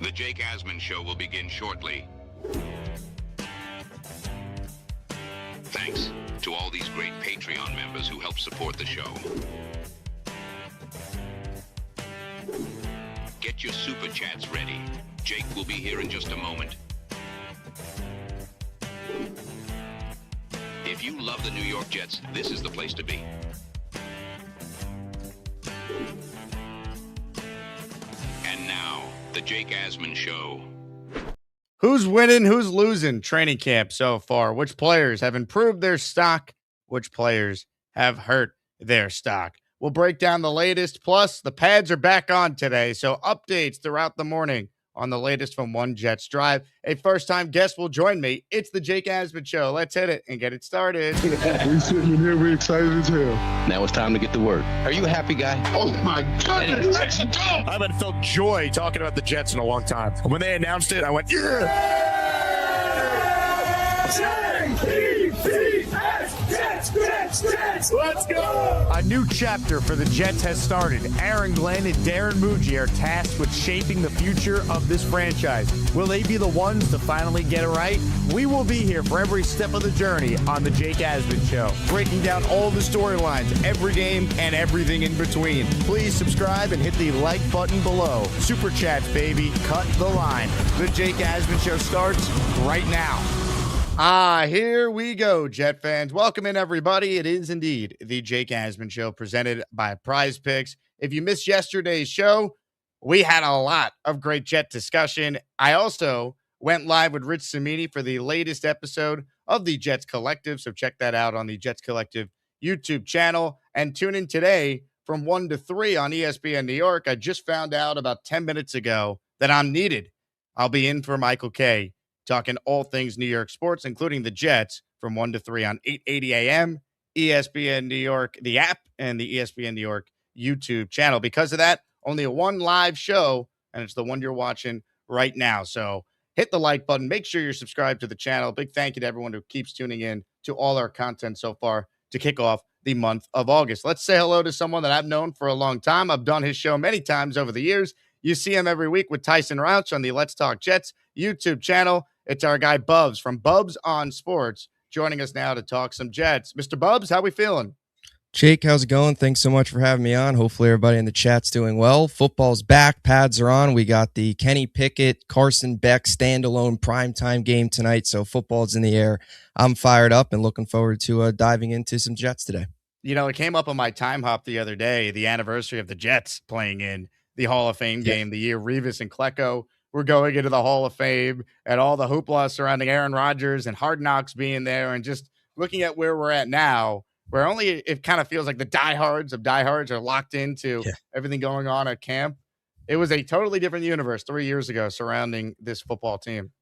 The Jake Asman Show will begin shortly. Thanks to all these great Patreon members who help support the show. Get your super chats ready. Jake will be here in just a moment. If you love the New York Jets, this is the place to be. And now, the Jake Asman Show. Who's winning? Who's losing training camp so far? Which players have improved their stock? Which players have hurt their stock? We'll break down the latest. Plus, the pads are back on today, so updates throughout the morning on the latest from One Jets Drive. A first-time guest will join me. It's the Jake Asman Show. Let's hit it and get it started. We sitting in here, we excited as hell. Now it's time to get to work. Are you a happy guy? Oh my goodness, let's go! I haven't felt joy talking about the Jets in a long time. When they announced it, I went, yeah! Jets, let's go! A new chapter for the Jets has started. Aaron Glenn and Darren Muji are tasked with shaping the future of this franchise. Will they be the ones to finally get it right? We will be here for every step of the journey on the Jake Asman Show, breaking down all the storylines, every game, and everything in between. Please subscribe and hit the like button below. Super chats, baby. Cut the line. The Jake Asman Show starts right now. Here we go, Jet fans. Welcome in, everybody. It is indeed the Jake Asman Show presented by PrizePicks. If you missed yesterday's show, we had a lot of great Jet discussion. I also went live with Rich Cimini for the latest episode of the Jets Collective, so check that out on the Jets Collective YouTube channel. And tune in today from 1 to 3 on ESPN New York. I just found out about 10 minutes ago that I'm needed. I'll be in for Michael K., talking all things New York sports, including the Jets, from 1 to 3 on 8:80 a.m., ESPN New York, the app, and the ESPN New York YouTube channel. Because of that, only a one live show, and it's the one you're watching right now. So hit the like button. Make sure you're subscribed to the channel. Big thank you to everyone who keeps tuning in to all our content so far to kick off the month of August. Let's say hello to someone that I've known for a long time. I've done his show many times over the years. You see him every week with Tyson Rauch on the Let's Talk Jets YouTube channel. It's our guy Bubbs from Bubbs on Sports joining us now to talk some Jets. Mr. Bubbs, how we feeling? Jake, how's it going? Thanks so much for having me on. Hopefully everybody in the chat's doing well. Football's back. Pads are on. We got the Kenny Pickett, Carson Beck standalone primetime game tonight, so football's in the air. I'm fired up and looking forward to diving into some Jets today. You know, it came up on my time hop the other day, the anniversary of the Jets playing in the Hall of Fame game, the year Revis and Klecko were going into the Hall of Fame, and all the hoopla surrounding Aaron Rodgers and Hard Knocks being there, and just looking at where we're at now, where only it kind of feels like the diehards of diehards are locked into everything going on at camp. It was a totally different universe 3 years ago surrounding this football team.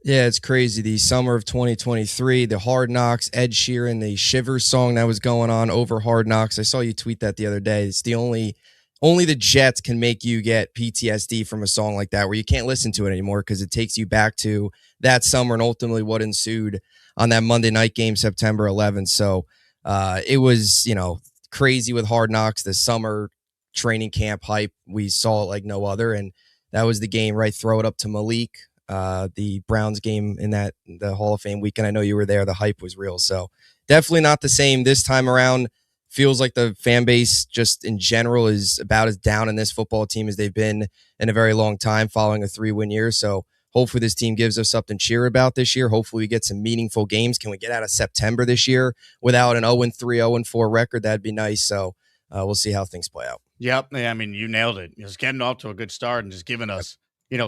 Yeah, it's crazy. The summer of 2023, the Hard Knocks, Ed Sheeran, the Shivers song that was going on over Hard Knocks. I saw you tweet that the other day. It's the only the Jets can make you get PTSD from a song like that, where you can't listen to it anymore because it takes you back to that summer and ultimately what ensued on that Monday night game, September 11th. So it was, crazy with Hard Knocks, the summer training camp hype. We saw it like no other, and that was the game, right? Throw it up to Malik, the Browns game in the Hall of Fame weekend. I know you were there. The hype was real. So definitely not the same this time around. Feels like the fan base just in general is about as down in this football team as they've been in a very long time following a 3-win year. So hopefully this team gives us something to cheer about this year. Hopefully we get some meaningful games. Can we get out of September this year without an 0-3, 0-4 record? That'd be nice. So we'll see how things play out. Yep. I mean, you nailed it. Just getting off to a good start and just giving us,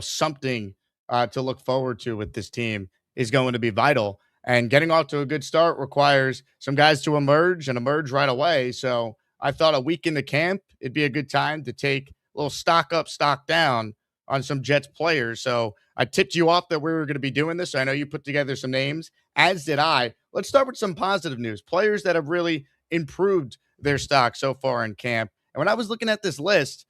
something to look forward to with this team is going to be vital. And getting off to a good start requires some guys to emerge right away. So I thought a week into camp, it'd be a good time to take a little stock up, stock down on some Jets players. So I tipped you off that we were going to be doing this. I know you put together some names, as did I. Let's start with some positive news. Players that have really improved their stock so far in camp. And when I was looking at this list,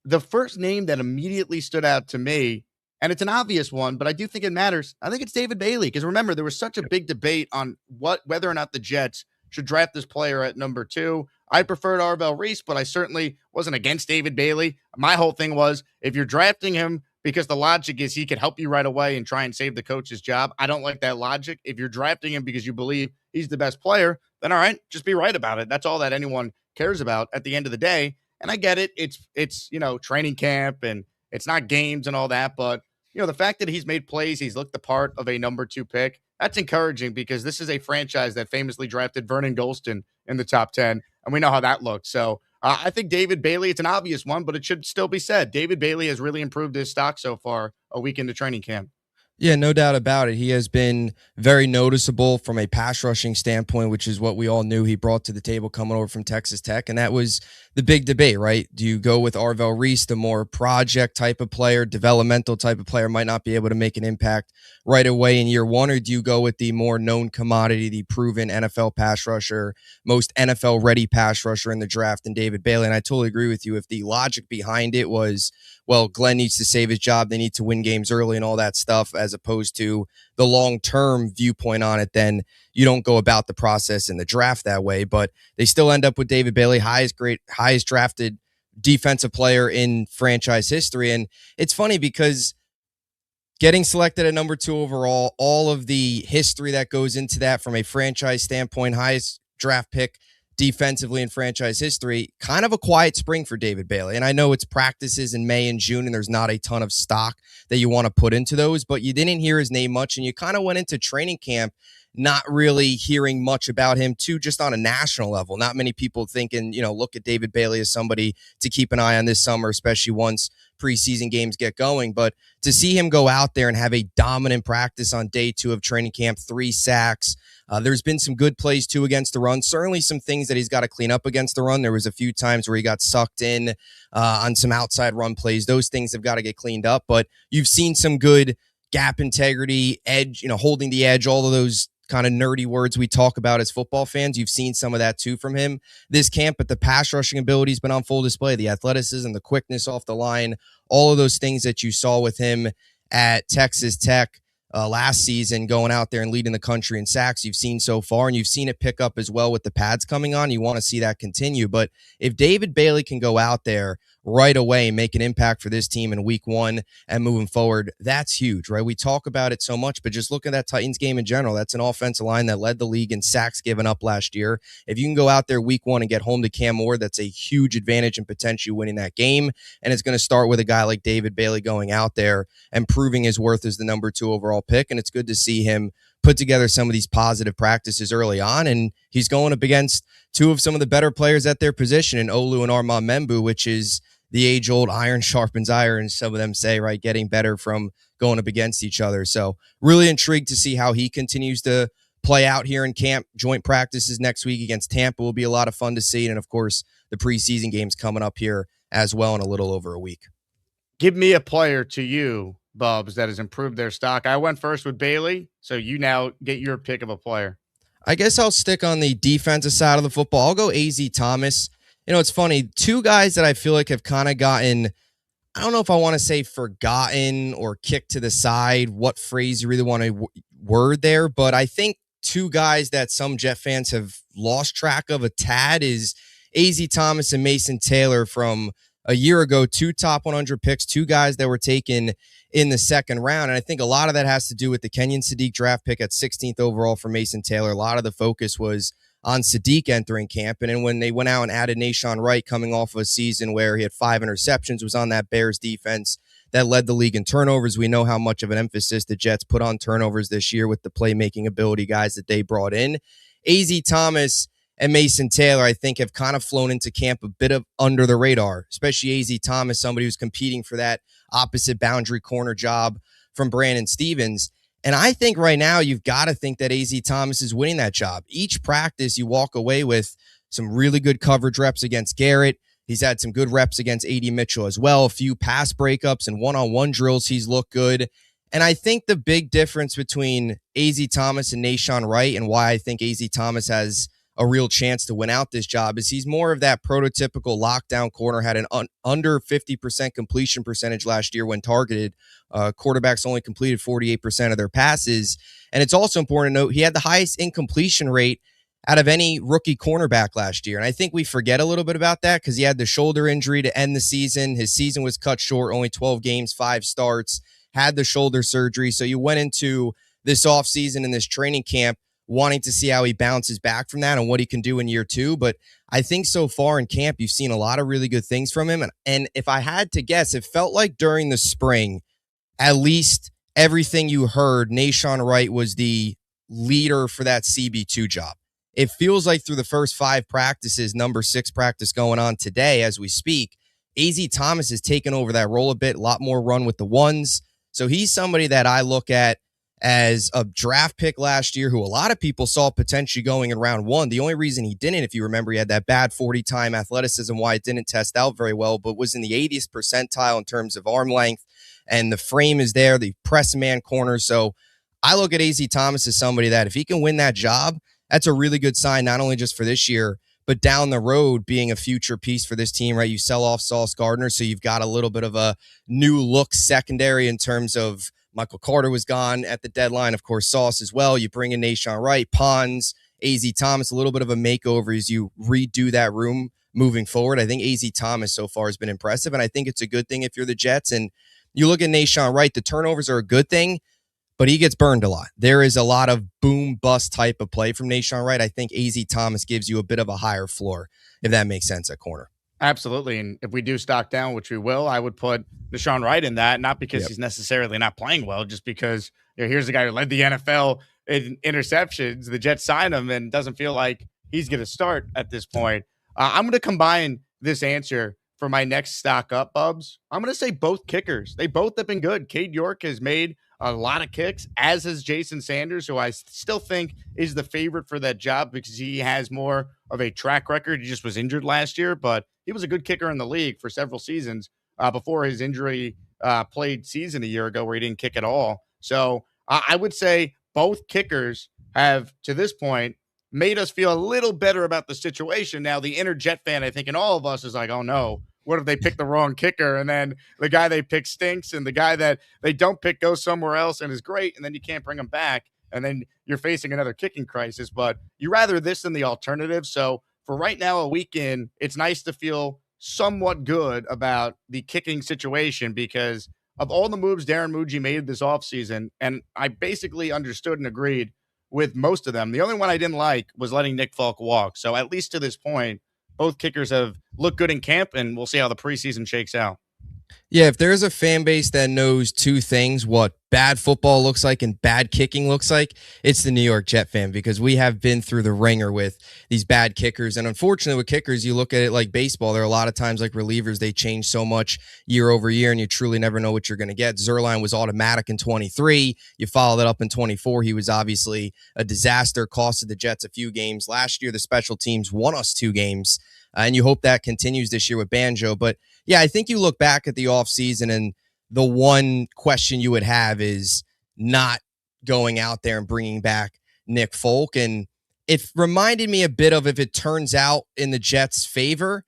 the first name that immediately stood out to me, and it's an obvious one, but I do think it matters, I think it's David Bailey. Because remember, there was such a big debate on whether or not the Jets should draft this player at number 2. I preferred Arvell Reese, but I certainly wasn't against David Bailey. My whole thing was, if you're drafting him because the logic is he could help you right away and try and save the coach's job. I don't like that logic. If you're drafting him because you believe he's the best player, then all right, just be right about it. That's all that anyone cares about at the end of the day. And I get it. It's training camp and it's not games and all that. But, the fact that he's made plays, he's looked the part of a number 2 pick, that's encouraging because this is a franchise that famously drafted Vernon Golston in the top 10. And we know how that looked. So I think David Bailey, it's an obvious one, but it should still be said. David Bailey has really improved his stock so far a week into training camp. Yeah, no doubt about it. He has been very noticeable from a pass rushing standpoint, which is what we all knew he brought to the table coming over from Texas Tech. And that was the big debate, right? Do you go with Arvell Reese, the more project type of player, developmental type of player, might not be able to make an impact right away in year one? Or do you go with the more known commodity, the proven NFL pass rusher, most NFL ready pass rusher in the draft, and David Bailey? And I totally agree with you. If the logic behind it was, well, Glenn needs to save his job, they need to win games early and all that stuff, as opposed to the long-term viewpoint on it, then you don't go about the process in the draft that way. But they still end up with David Bailey, highest drafted defensive player in franchise history. And it's funny because getting selected at number 2 overall, all of the history that goes into that from a franchise standpoint, highest draft pick defensively in franchise history, kind of a quiet spring for David Bailey. And I know it's practices in May and June, and there's not a ton of stock that you want to put into those, but you didn't hear his name much, and you kind of went into training camp not really hearing much about him too, just on a national level. Not many people thinking, look at David Bailey as somebody to keep an eye on this summer, especially once preseason games get going. But to see him go out there and have a dominant practice on day 2 of training camp, 3 sacks, there's been some good plays too against the run. Certainly some things that he's got to clean up against the run. There was a few times where he got sucked in on some outside run plays. Those things have got to get cleaned up, but you've seen some good gap integrity, edge, holding the edge, all of those kind of nerdy words we talk about as football fans. You've seen some of that too from him this camp, but the pass rushing ability has been on full display. The athleticism, the quickness off the line, all of those things that you saw with him at Texas Tech last season, going out there and leading the country in sacks, you've seen so far, and you've seen it pick up as well with the pads coming on. You want to see that continue. But if David Bailey can go out there right away and make an impact for this team in week 1 and moving forward, that's huge, right? We talk about it so much, but just look at that Titans game in general. That's an offensive line that led the league in sacks given up last year. If you can go out there week 1 and get home to Cam Moore, that's a huge advantage in potentially winning that game. And it's going to start with a guy like David Bailey going out there and proving his worth as the number 2 overall pick. And it's good to see him put together some of these positive practices early on. And he's going up against 2 of some of the better players at their position in Olu and Armand Membu, which is the age-old iron sharpens iron, some of them say, right? Getting better from going up against each other. So really intrigued to see how he continues to play out here in camp. Joint practices next week against Tampa will be a lot of fun to see. And, of course, the preseason games coming up here as well in a little over a week. Give me a player to you, Bubbs, that has improved their stock. I went first with Bailey, so you now get your pick of a player. I guess I'll stick on the defensive side of the football. I'll go A.Z. Thomas. It's funny. 2 guys that I feel like have kind of gotten, I don't know if I want to say forgotten or kicked to the side, what phrase you really want to word there, but I think 2 guys that some Jet fans have lost track of a tad is A.Z. Thomas and Mason Taylor from a year ago. 2 top 100 picks, 2 guys that were taken in the second round. And I think a lot of that has to do with the Kenyon Sadiq draft pick at 16th overall for Mason Taylor. A lot of the focus was on Sadiq entering camp. And then when they went out and added Nahshon Wright coming off of a season where he had 5 interceptions, was on that Bears defense that led the league in turnovers. We know how much of an emphasis the Jets put on turnovers this year with the playmaking ability guys that they brought in. A.Z. Thomas and Mason Taylor, I think, have kind of flown into camp a bit of under the radar, especially A.Z. Thomas, somebody who's competing for that opposite boundary corner job from Brandon Stevens. And I think right now you've got to think that A.Z. Thomas is winning that job. Each practice you walk away with some really good coverage reps against Garrett. He's had some good reps against A.D. Mitchell as well. A few pass breakups and one-on-one drills. He's looked good. And I think the big difference between A.Z. Thomas and Nahshon Wright, and why I think A.Z. Thomas has a real chance to win out this job, is he's more of that prototypical lockdown corner, had an under 50% completion percentage last year when targeted. Quarterbacks only completed 48% of their passes. And it's also important to note he had the highest incompletion rate out of any rookie cornerback last year. And I think we forget a little bit about that because he had the shoulder injury to end the season. His season was cut short, only 12 games, 5 starts, had the shoulder surgery. So you went into this offseason and this training camp wanting to see how he bounces back from that and what he can do in year 2. But I think so far in camp, you've seen a lot of really good things from him. And if I had to guess, it felt like during the spring, at least everything you heard, Nahshon Wright was the leader for that CB2 job. It feels like through the first 5 practices, number 6 practice going on today as we speak, AZ Thomas has taken over that role a bit, a lot more run with the ones. So he's somebody that I look at as a draft pick last year who a lot of people saw potentially going in round 1. The only reason he didn't, if you remember, he had that bad 40-time athleticism, why it didn't test out very well, but was in the 80th percentile in terms of arm length, and the frame is there, the press man corner. So I look at AZ Thomas as somebody that if he can win that job, that's a really good sign, not only just for this year, but down the road being a future piece for this team, right? You sell off Sauce Gardner, so you've got a little bit of a new look secondary in terms of Michael Carter was gone at the deadline. Of course, Sauce as well. You bring in Nahshon Wright, Pons, AZ Thomas, a little bit of a makeover as you redo that room moving forward. I think AZ Thomas so far has been impressive, and I think it's a good thing if you're the Jets. And you look at Nahshon Wright, the turnovers are a good thing, but he gets burned a lot. There is a lot of boom-bust type of play from Nahshon Wright. I think AZ Thomas gives you a bit of a higher floor, if that makes sense, at corner. Absolutely. And if we do stock down, which we will, I would put Nahshon Wright in that, not because he's necessarily not playing well, just because here's a guy who led the NFL in interceptions. The Jets signed him and doesn't feel like he's going to start at this point. I'm going to combine this answer for my next stock up, Bubbs. I'm going to say both kickers. They both have been good. Cade York has made a lot of kicks, as has Jason Sanders, who I still think is the favorite for that job because he has more of a track record. He just was injured last year, but he was a good kicker in the league for several seasons before his injury played season a year ago where he didn't kick at all. So I would say both kickers have, to this point, made us feel a little better about the situation. Now, the inner Jet fan, I think, in all of us is like, oh, no. What if they pick the wrong kicker and then the guy they pick stinks and the guy that they don't pick goes somewhere else and is great and then you can't bring him back and then you're facing another kicking crisis. But you rather this than the alternative. So for right now, a week in, it's nice to feel somewhat good about the kicking situation because of all the moves Darren Muji made this offseason, and I basically understood and agreed with most of them. The only one I didn't like was letting Nick Folk walk. So at least to this point, both kickers have looked good in camp, and we'll see how the preseason shakes out. Yeah, if there's a fan base that knows 2 things, what bad football looks like and bad kicking looks like, it's the New York Jet fan, because we have been through the ringer with these bad kickers. And unfortunately with kickers, you look at it like baseball. There are a lot of times like relievers, they change so much year over year and you truly never know what you're going to get. Zerline was automatic in 23. You follow that up in 24. He was obviously a disaster, costed the Jets a few games. Last year, the special teams won us 2 games. And you hope that continues this year with Banjo. But yeah, I think you look back at the offseason and the one question you would have is not going out there and bringing back Nick Folk. And it reminded me a bit of, if it turns out in the Jets' favor,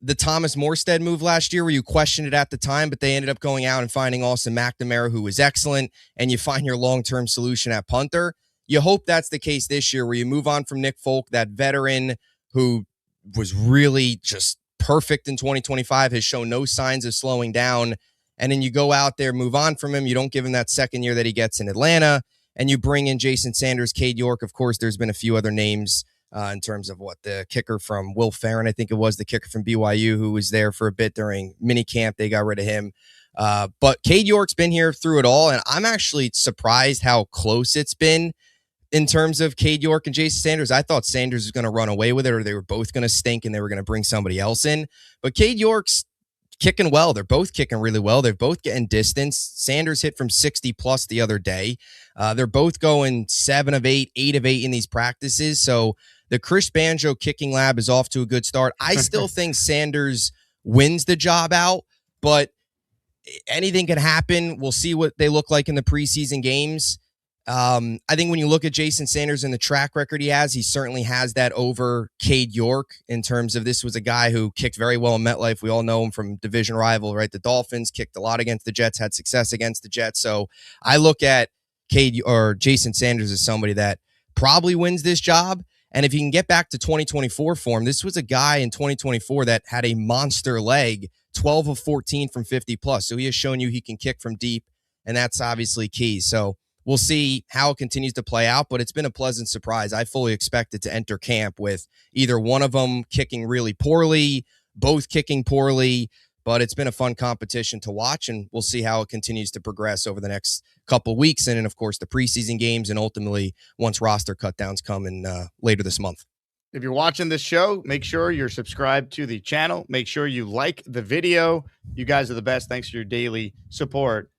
the Thomas Morstead move last year where you questioned it at the time, but they ended up going out and finding Austin McNamara, who was excellent, and you find your long-term solution at punter. You hope that's the case this year where you move on from Nick Folk, that veteran who was really just perfect in 2025, has shown no signs of slowing down. And then you go out there, move on from him. You don't give him that second year that he gets in Atlanta, and you bring in Jason Sanders, Cade York. Of course, there's been a few other names in terms of the kicker from Will Farron, I think it was the kicker from BYU, who was there for a bit during minicamp. They got rid of him. But Cade York's been here through it all, and I'm actually surprised how close it's been in terms of Cade York and Jason Sanders. I thought Sanders was going to run away with it, or they were both going to stink and they were going to bring somebody else in. But Cade York's kicking well. They're both kicking really well. They're both getting distance. Sanders hit from 60 plus the other day. They're both going 7 of 8, 8 of 8 in these practices. So the Chris Banjo kicking lab is off to a good start. I still think Sanders wins the job out, but anything can happen. We'll see what they look like in the preseason games. I think when you look at Jason Sanders and the track record he certainly has that over Cade York in terms of, this was a guy who kicked very well in MetLife. We all know him from division rival, right? The Dolphins, kicked a lot against the Jets, had success against the Jets. So I look at Jason Sanders as somebody that probably wins this job. And if you can get back to 2024 form, this was a guy in 2024 that had a monster leg, 12 of 14 from 50 plus. So he has shown you he can kick from deep, and that's obviously key. So we'll see how it continues to play out, but it's been a pleasant surprise. I fully expected to enter camp with either one of them kicking really poorly, both kicking poorly, but it's been a fun competition to watch, and we'll see how it continues to progress over the next couple weeks. And then, of course, the preseason games, and ultimately once roster cutdowns come in later this month. If you're watching this show, make sure you're subscribed to the channel. Make sure you like the video. You guys are the best. Thanks for your daily support.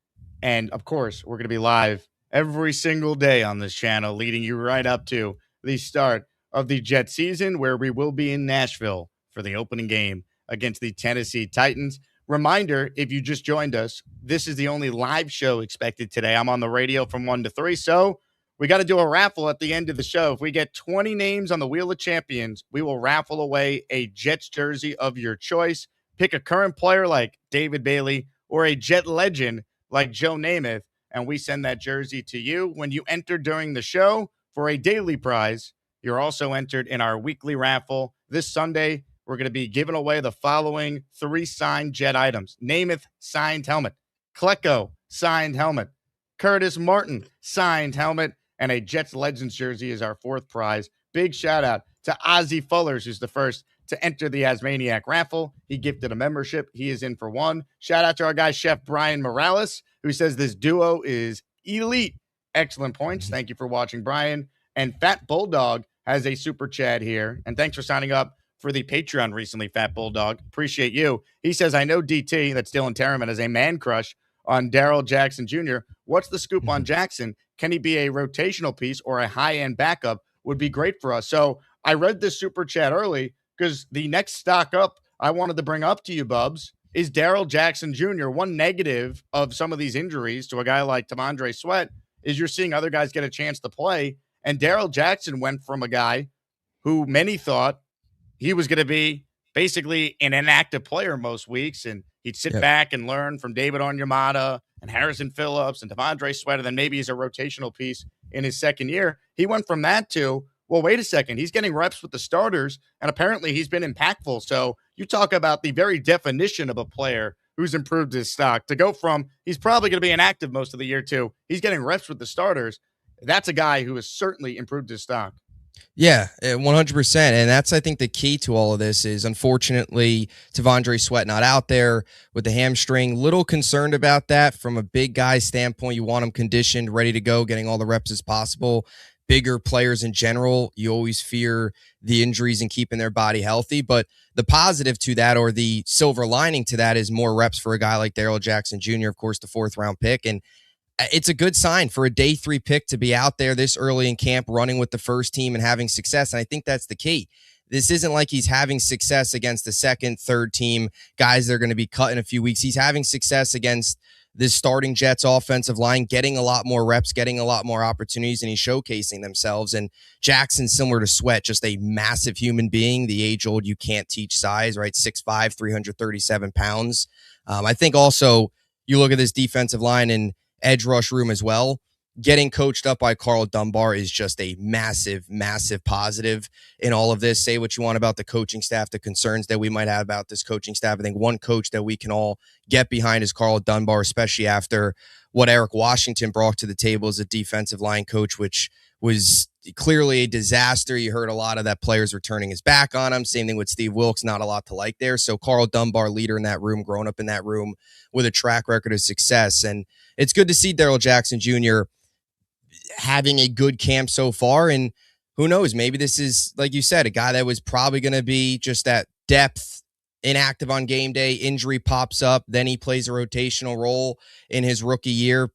And, of course, we're going to be live every single day on this channel, leading you right up to the start of the Jet season, where we will be in Nashville for the opening game against the Tennessee Titans. Reminder, if you just joined us, this is the only live show expected today. I'm on the radio from 1 to 3, so we got to do a raffle at the end of the show. If we get 20 names on the Wheel of Champions, we will raffle away a Jets jersey of your choice. Pick a current player like David Bailey or a Jet legend like Joe Namath, and we send that jersey to you. When you enter during the show for a daily prize, you're also entered in our weekly raffle. This Sunday, we're going to be giving away the following 3 signed Jet items. Namath signed helmet, Klecko signed helmet, Curtis Martin signed helmet, and a Jets Legends jersey is our 4th prize. Big shout out to Ozzy Fullers, who's the first to enter the Asmaniac raffle. He gifted a membership. He is in for 1. Shout out to our guy, Chef Brian Morales, who says this duo is elite. Excellent points. Thank you for watching, Brian. And Fat Bulldog has a super chat here. And thanks for signing up for the Patreon recently, Fat Bulldog. Appreciate you. He says, I know DT, that's Dylan Terraman, has a man crush on Darrell Jackson Jr. What's the scoop on Jackson? Can he be a rotational piece or a high-end backup? Would be great for us. So I read this super chat early because the next stock up I wanted to bring up to you, Bubbs, is Darrell Jackson Jr. One negative of some of these injuries to a guy like T'Vondre Sweat is you're seeing other guys get a chance to play. And Darrell Jackson went from a guy who many thought he was going to be basically an inactive player most weeks, and he'd sit back and learn from David Onyemata and Harrison Phillips and T'Vondre Sweat, and then maybe he's a rotational piece in his second year. He went from that to, well, wait a second, he's getting reps with the starters, and apparently he's been impactful. So you talk about the very definition of a player who's improved his stock. To go from he's probably going to be inactive most of the year to he's getting reps with the starters, that's a guy who has certainly improved his stock. Yeah, 100%. And that's, I think, the key to all of this is, unfortunately, T'Vondre Sweat not out there with the hamstring. Little concerned about that from a big guy standpoint. You want him conditioned, ready to go, getting all the reps as possible. Bigger players in general, you always fear the injuries and keeping their body healthy. But the positive to that, or the silver lining to that, is more reps for a guy like Darrell Jackson Jr., of course, the 4th round pick. And it's a good sign for a day 3 pick to be out there this early in camp, running with the first team and having success. And I think that's the key. This isn't like he's having success against the 2nd, 3rd team guys that are going to be cut in a few weeks. He's having success against this starting Jets offensive line, getting a lot more reps, getting a lot more opportunities, and he's showcasing themselves. And Jackson, similar to Sweat, just a massive human being, the age-old you can't teach size, right? 6'5", 337 pounds. I think also you look at this defensive line and edge rush room as well. Getting coached up by Carl Dunbar is just a massive, massive positive in all of this. Say what you want about the coaching staff, the concerns that we might have about this coaching staff. I think one coach that we can all get behind is Carl Dunbar, especially after what Eric Washington brought to the table as a defensive line coach, which was clearly a disaster. You heard a lot of that players were turning his back on him. Same thing with Steve Wilkes, not a lot to like there. So Carl Dunbar, leader in that room, growing up in that room with a track record of success. And it's good to see Darrell Jackson Jr. having a good camp so far. And who knows, maybe this is, like you said, a guy that was probably going to be just that depth, inactive on game day, injury pops up, then he plays a rotational role in his rookie year,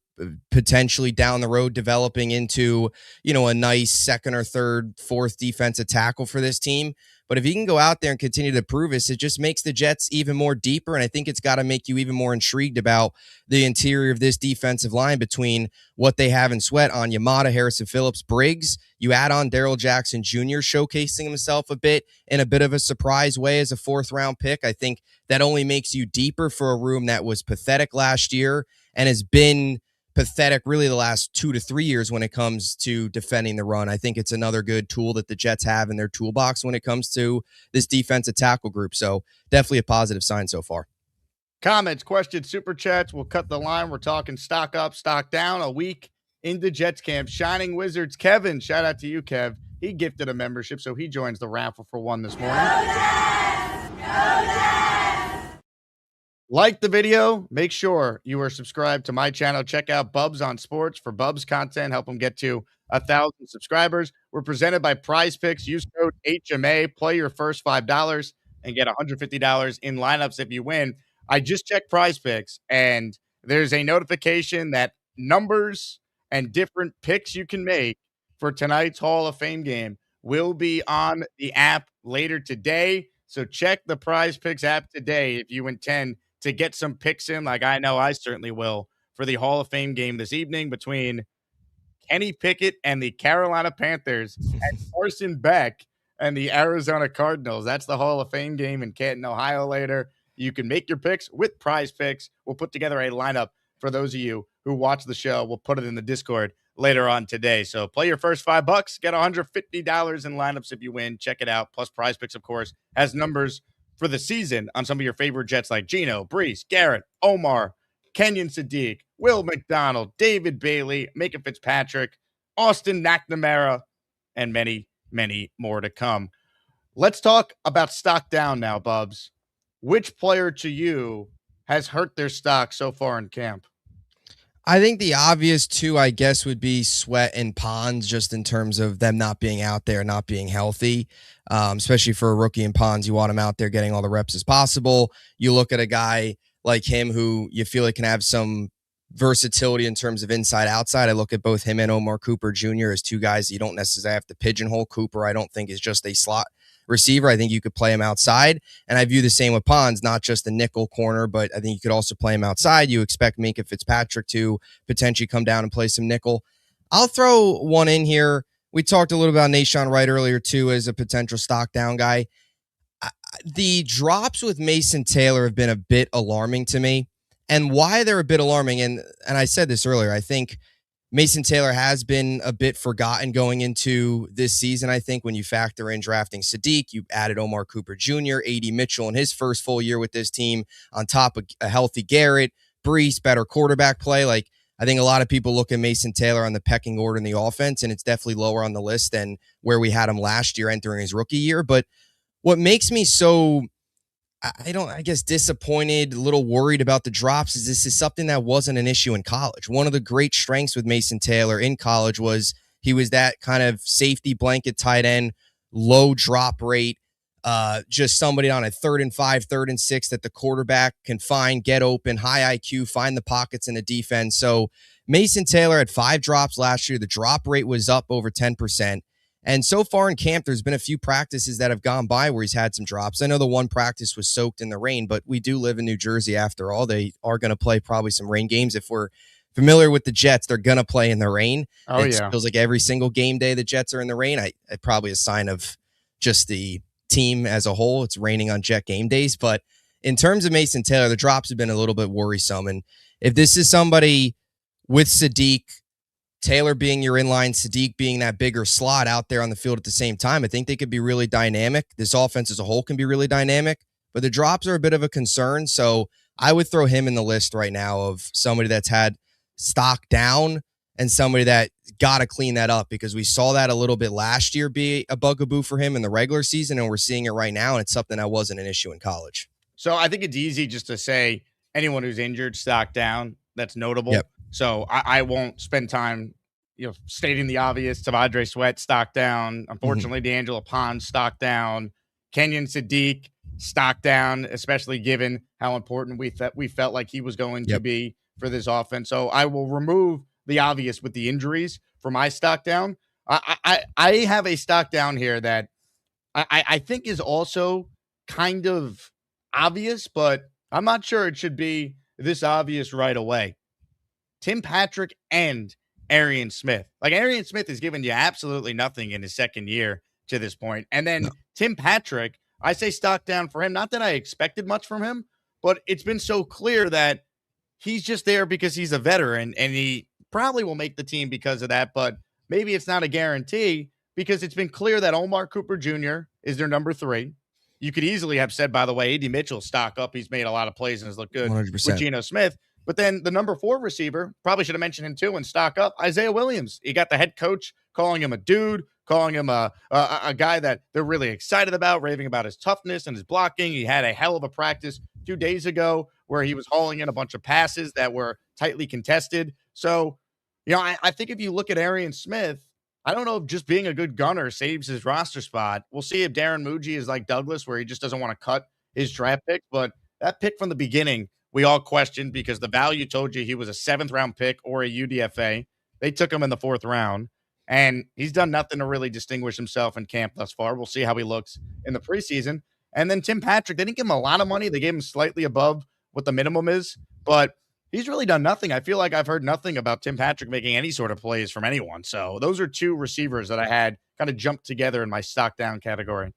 potentially down the road developing into, you know, a nice 2nd or 3rd, 4th defensive tackle for this team. But if he can go out there and continue to prove this, it just makes the Jets even more deeper. And I think it's got to make you even more intrigued about the interior of this defensive line between what they have in Sweat, on Yamada, Harrison Phillips, Briggs. You add on Darrell Jackson Jr. showcasing himself a bit in a bit of a surprise way as a 4th round pick. I think that only makes you deeper for a room that was pathetic last year and has been pathetic really the last 2 to 3 years when it comes to defending the run. I think it's another good tool that the Jets have in their toolbox when it comes to this defensive tackle group. So definitely a positive sign so far. Comments, questions, super chats. We'll cut the line. We're talking stock up, stock down a week into Jets camp. Shining Wizards, Kevin. Shout out to you, Kev. He gifted a membership, so he joins the raffle for one this morning. Go Jets! Go Jets! Like the video. Make sure you are subscribed to my channel. Check out Bubbs on Sports for Bubbs content. Help him get to 1,000 subscribers. We're presented by PrizePicks. Use code HMA. Play your first $5 and get $150 in lineups if you win. I just checked PrizePicks, and there's a notification that numbers and different picks you can make for tonight's Hall of Fame game will be on the app later today. So check the PrizePicks app today if you intend to get some picks in, like I know I certainly will, for the Hall of Fame game this evening between Kenny Pickett and the Carolina Panthers and Carson Beck and the Arizona Cardinals. That's the Hall of Fame game in Canton, Ohio later. You can make your picks with PrizePicks. We'll put together a lineup for those of you who watch the show. We'll put it in the Discord later on today. So play your first $5, get $150 in lineups if you win. Check it out. Plus PrizePicks, of course, has numbers for the season on some of your favorite Jets like Geno, Brees, Garrett, Omar, Kenyon Sadiq, Will McDonald, David Bailey, Micah Fitzpatrick, Austin McNamara, and many, many more to come. Let's talk about stock down now, Bubbs. Which player to you has hurt their stock so far in camp? I think the obvious two, I guess, would be Sweat and Pons, just in terms of them not being out there, not being healthy, especially for a rookie in Pons. You want him out there getting all the reps as possible. You look at a guy like him who you feel like can have some versatility in terms of inside outside. I look at both him and Omar Cooper Jr. as two guys you don't necessarily have to pigeonhole. Cooper, I don't think, is just a slot receiver. I think you could play him outside. And I view the same with Pons, not just the nickel corner, but I think you could also play him outside. You expect Micah Fitzpatrick to potentially come down and play some nickel. I'll throw one in here. We talked a little about Nahshon Wright earlier too as a potential stock down guy. The drops with Mason Taylor have been a bit alarming to me. And why they're a bit alarming, and I said this earlier, I think Mason Taylor has been a bit forgotten going into this season. I think when you factor in drafting Sadiq, you added Omar Cooper Jr., A.D. Mitchell in his first full year with this team, on top of a healthy Garrett, Brees, better quarterback play. Like, I think a lot of people look at Mason Taylor on the pecking order in the offense, and it's definitely lower on the list than where we had him last year entering his rookie year. But what makes me so, I guess, disappointed, a little worried about the drops is this is something that wasn't an issue in college. One of the great strengths with Mason Taylor in college was he was that kind of safety blanket tight end, low drop rate, just somebody on a 3rd and 5, 3rd and 6 that the quarterback can find, get open, high IQ, find the pockets in the defense. So Mason Taylor had 5 drops last year. The drop rate was up over 10%. And so far in camp, there's been a few practices that have gone by where he's had some drops. I know the one practice was soaked in the rain, but we do live in New Jersey after all. They are going to play probably some rain games. If we're familiar with the Jets, they're going to play in the rain. Oh, it yeah. feels like every single game day the Jets are in the rain. Probably a sign of just the team as a whole. It's raining on Jet game days. But in terms of Mason Taylor, the drops have been a little bit worrisome. And if this is somebody with Sadiq, Taylor being your inline, Sadiq being that bigger slot out there on the field at the same time, I think they could be really dynamic. This offense as a whole can be really dynamic, but the drops are a bit of a concern. So I would throw him in the list right now of somebody that's had stock down and somebody that got to clean that up, because we saw that a little bit last year be a bugaboo for him in the regular season, and we're seeing it right now, and it's something that wasn't an issue in college. So I think it's easy just to say anyone who's injured, stock down. That's notable. Yep. So I won't spend time, stating the obvious. Tavondre Sweat, stock down. Unfortunately, D'Angelo Pons, stock down. Kenyon Sadiq, stock down, especially given how important we felt like he was going to be for this offense. So I will remove the obvious with the injuries for my stock down. I have a stock down here that I think is also kind of obvious, but I'm not sure it should be this obvious right away. Tim Patrick and Arian Smith. Like, Arian Smith has given you absolutely nothing in his second year to this point. And then Tim Patrick, I say stock down for him. Not that I expected much from him, but it's been so clear that he's just there because he's a veteran, and he probably will make the team because of that, but maybe it's not a guarantee because it's been clear that Omar Cooper Jr. is their number 3. You could easily have said, by the way, A.D. Mitchell stock up. He's made a lot of plays and has looked good 100%. with Geno Smith. But then the number 4 receiver, probably should have mentioned him too, and stock up, Isaiah Williams. You got the head coach calling him a dude, calling him a guy that they're really excited about, raving about his toughness and his blocking. He had a hell of a practice 2 days ago where he was hauling in a bunch of passes that were tightly contested. So, I think if you look at Arian Smith, I don't know if just being a good gunner saves his roster spot. We'll see if Darren Muji is like Douglas, where he just doesn't want to cut his draft pick. But that pick from the beginning, we all questioned because the value told you he was a 7th-round pick or a UDFA. They took him in the 4th round, and he's done nothing to really distinguish himself in camp thus far. We'll see how he looks in the preseason. And then Tim Patrick, they didn't give him a lot of money. They gave him slightly above what the minimum is, but he's really done nothing. I feel like I've heard nothing about Tim Patrick making any sort of plays from anyone. So those are 2 receivers that I had kind of jumped together in my stock down category.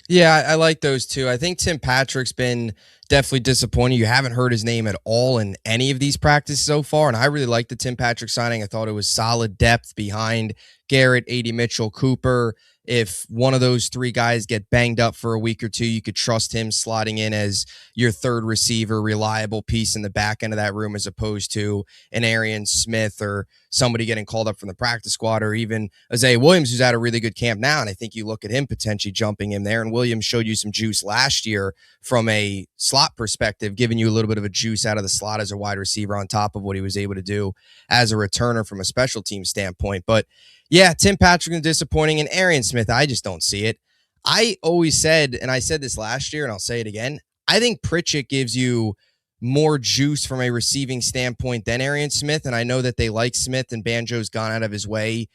Yeah, I like those 2. I think Tim Patrick's been definitely disappointing. You haven't heard his name at all in any of these practices so far, and I really like the Tim Patrick signing. I thought it was solid depth behind Garrett, A.D. Mitchell, Cooper. If one of those 3 guys get banged up for a week or 2, you could trust him slotting in as your 3rd receiver, reliable piece in the back end of that room, as opposed to an Arian Smith or somebody getting called up from the practice squad, or even Isaiah Williams, who's at a really good camp now. And I think you look at him potentially jumping in there. And Williams showed you some juice last year from a slot perspective, giving you a little bit of a juice out of the slot as a wide receiver on top of what he was able to do as a returner from a special team standpoint. But yeah, Tim Patrick is disappointing, and Arian Smith, I just don't see it. I always said, and I said this last year, and I'll say it again, I think Pritchett gives you more juice from a receiving standpoint than Arian Smith, and I know that they like Smith, and Banjo's gone out of his way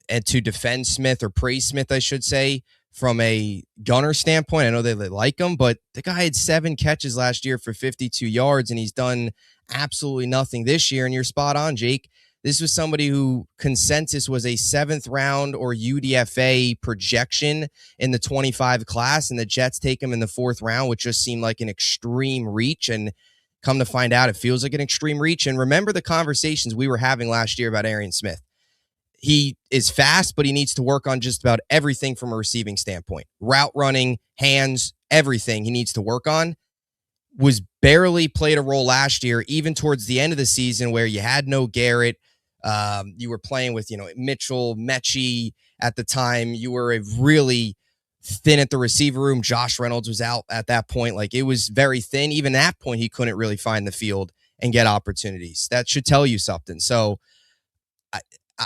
and to defend Smith, or praise Smith, I should say, from a gunner standpoint. I know they like him, but the guy had 7 catches last year for 52 yards, and he's done absolutely nothing this year, and you're spot on, Jake. This was somebody who consensus was a 7th round or UDFA projection in the 25 class, and the Jets take him in the 4th round, which just seemed like an extreme reach. And come to find out, it feels like an extreme reach. And remember the conversations we were having last year about Arian Smith. He is fast, but he needs to work on just about everything from a receiving standpoint. Route running, hands, everything he needs to work on. Was barely played a role last year, even towards the end of the season where you had no Garrett. You were playing with, Mitchell, Mechie at the time. You were really thin at the receiver room. Josh Reynolds was out at that point. Like, it was very thin. Even at that point, he couldn't really find the field and get opportunities. That should tell you something. So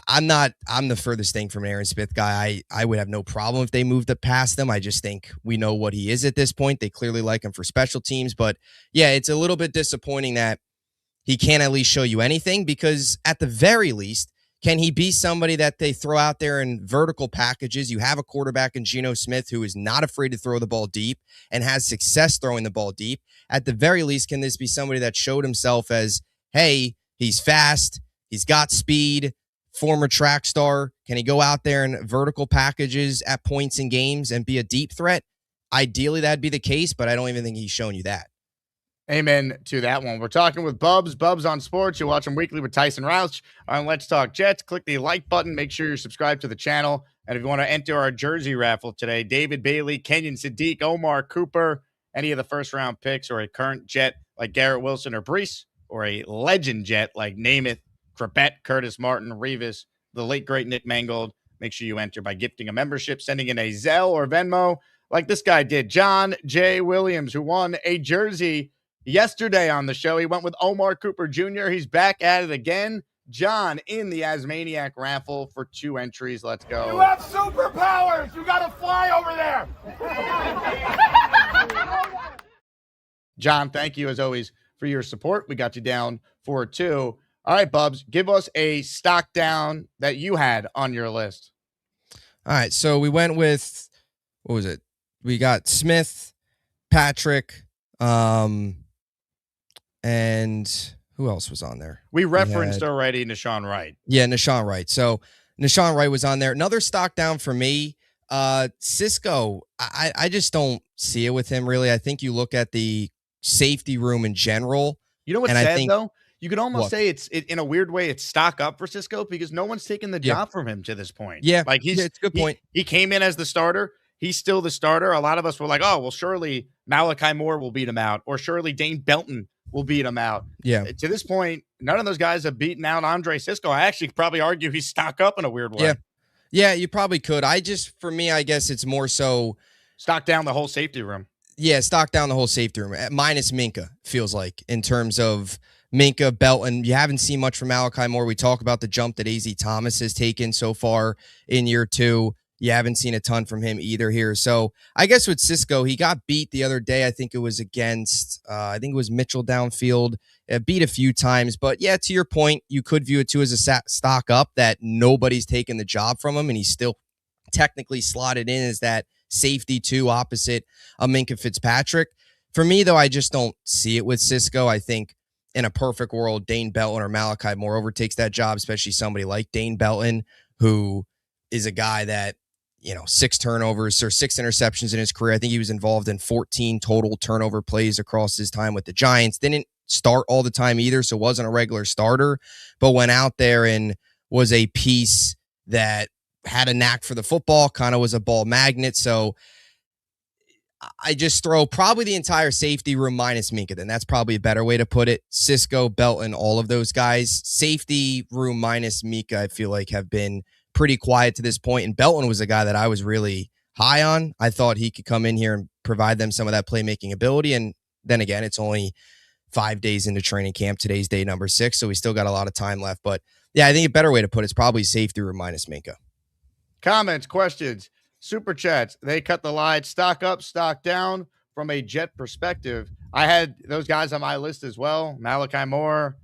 I'm the furthest thing from an Arian Smith guy. I would have no problem if they moved it past them. I just think we know what he is at this point. They clearly like him for special teams, but yeah, it's a little bit disappointing that he can't at least show you anything, because at the very least, can he be somebody that they throw out there in vertical packages? You have a quarterback in Geno Smith who is not afraid to throw the ball deep and has success throwing the ball deep. At the very least, can this be somebody that showed himself as, hey, he's fast, he's got speed, former track star? Can he go out there in vertical packages at points in games and be a deep threat? Ideally, that'd be the case, but I don't even think he's shown you that. Amen to that one. We're talking with Bubbs on Sports. You watch him weekly with Tyson Roush on Let's Talk Jets. Click the like button. Make sure you're subscribed to the channel. And if you want to enter our jersey raffle today, David Bailey, Kenyon Sadiq, Omar Cooper, any of the first-round picks, or a current Jet like Garrett Wilson or Brees, or a legend Jet like Namath, Crabette, Curtis Martin, Revis, the late, great Nick Mangold. Make sure you enter by gifting a membership, sending in a Zelle or Venmo like this guy did. John J. Williams, who won a jersey yesterday on the show. He went with Omar Cooper Jr. He's back at it again. John in the Asmaniac raffle for 2 entries. Let's go. You have superpowers. You got to fly over there. John, thank you as always for your support. We got you down for 2. All right, Bubbs, give us a stock down that you had on your list. All right, so we went with, what was it? We got Smith, Patrick, and who else was on there? We referenced already Nashawn Wright. Yeah, Nashawn Wright. So Nashawn Wright was on there. Another stock down for me. Cisco, I just don't see it with him, really. I think you look at the safety room in general. You know what's And I sad think though? You could almost what? say in a weird way, it's stock up for Cisco because no one's taken the Yeah. job from him to this point. Yeah. Like Yeah, it's a good point. He came in as the starter. He's still the starter. A lot of us were like, oh, well, surely Malachi Moore will beat him out, or surely Dane Belton will beat him out. Yeah. To this point, none of those guys have beaten out Andre Cisco. I actually probably argue he's stock up in a weird way. Yeah. Yeah, you probably could. For me, I guess it's more so stock down the whole safety room. Yeah, stock down the whole safety room, minus Minka, feels like, in terms of Minka, Belton. You haven't seen much from Malachi Moore. We talk about the jump that AZ Thomas has taken so far in year 2. You haven't seen a ton from him either here. So I guess with Cisco, he got beat the other day. I think it was against, Mitchell downfield. Beat a few times. But yeah, to your point, you could view it too as a stock up that nobody's taken the job from him, and he's still technically slotted in as that safety too, opposite Minka Fitzpatrick. For me, though, I just don't see it with Cisco. I think in a perfect world, Dane Belton or Malachi Moore overtakes that job, especially somebody like Dane Belton, who is a guy that, 6 turnovers or 6 interceptions in his career. I think he was involved in 14 total turnover plays across his time with the Giants. Didn't start all the time either, so wasn't a regular starter, but went out there and was a piece that had a knack for the football, kind of was a ball magnet. So I just throw probably the entire safety room minus Minka. Then that's probably a better way to put it. Cisco, Belton, all of those guys. Safety room minus Minka, I feel like, have been pretty quiet to this point. And Belton was a guy that I was really high on. I thought he could come in here and provide them some of that playmaking ability. And then again, it's only 5 days into training camp. Today's day number 6, so we still got a lot of time left. But yeah, I think a better way to put it's probably safety room minus Minka. Comments, questions, super chats. They cut the line. Stock up, stock down from a Jet perspective. I had those guys on my list as well. Malachi Moore,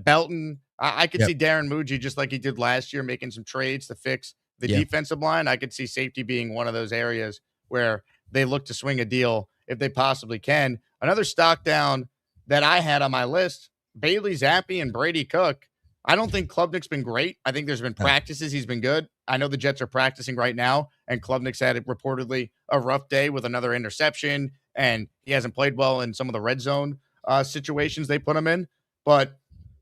Belton. I could see Darren Muji, just like he did last year, making some trades to fix the defensive line. I could see safety being one of those areas where they look to swing a deal if they possibly can. Another stock down that I had on my list, Bailey Zappi and Brady Cook. I don't think Klubnik's been great. I think there's been practices. He's been good. I know the Jets are practicing right now, and Klubnik's had reportedly a rough day with another interception, and he hasn't played well in some of the red zone situations they put him in. But,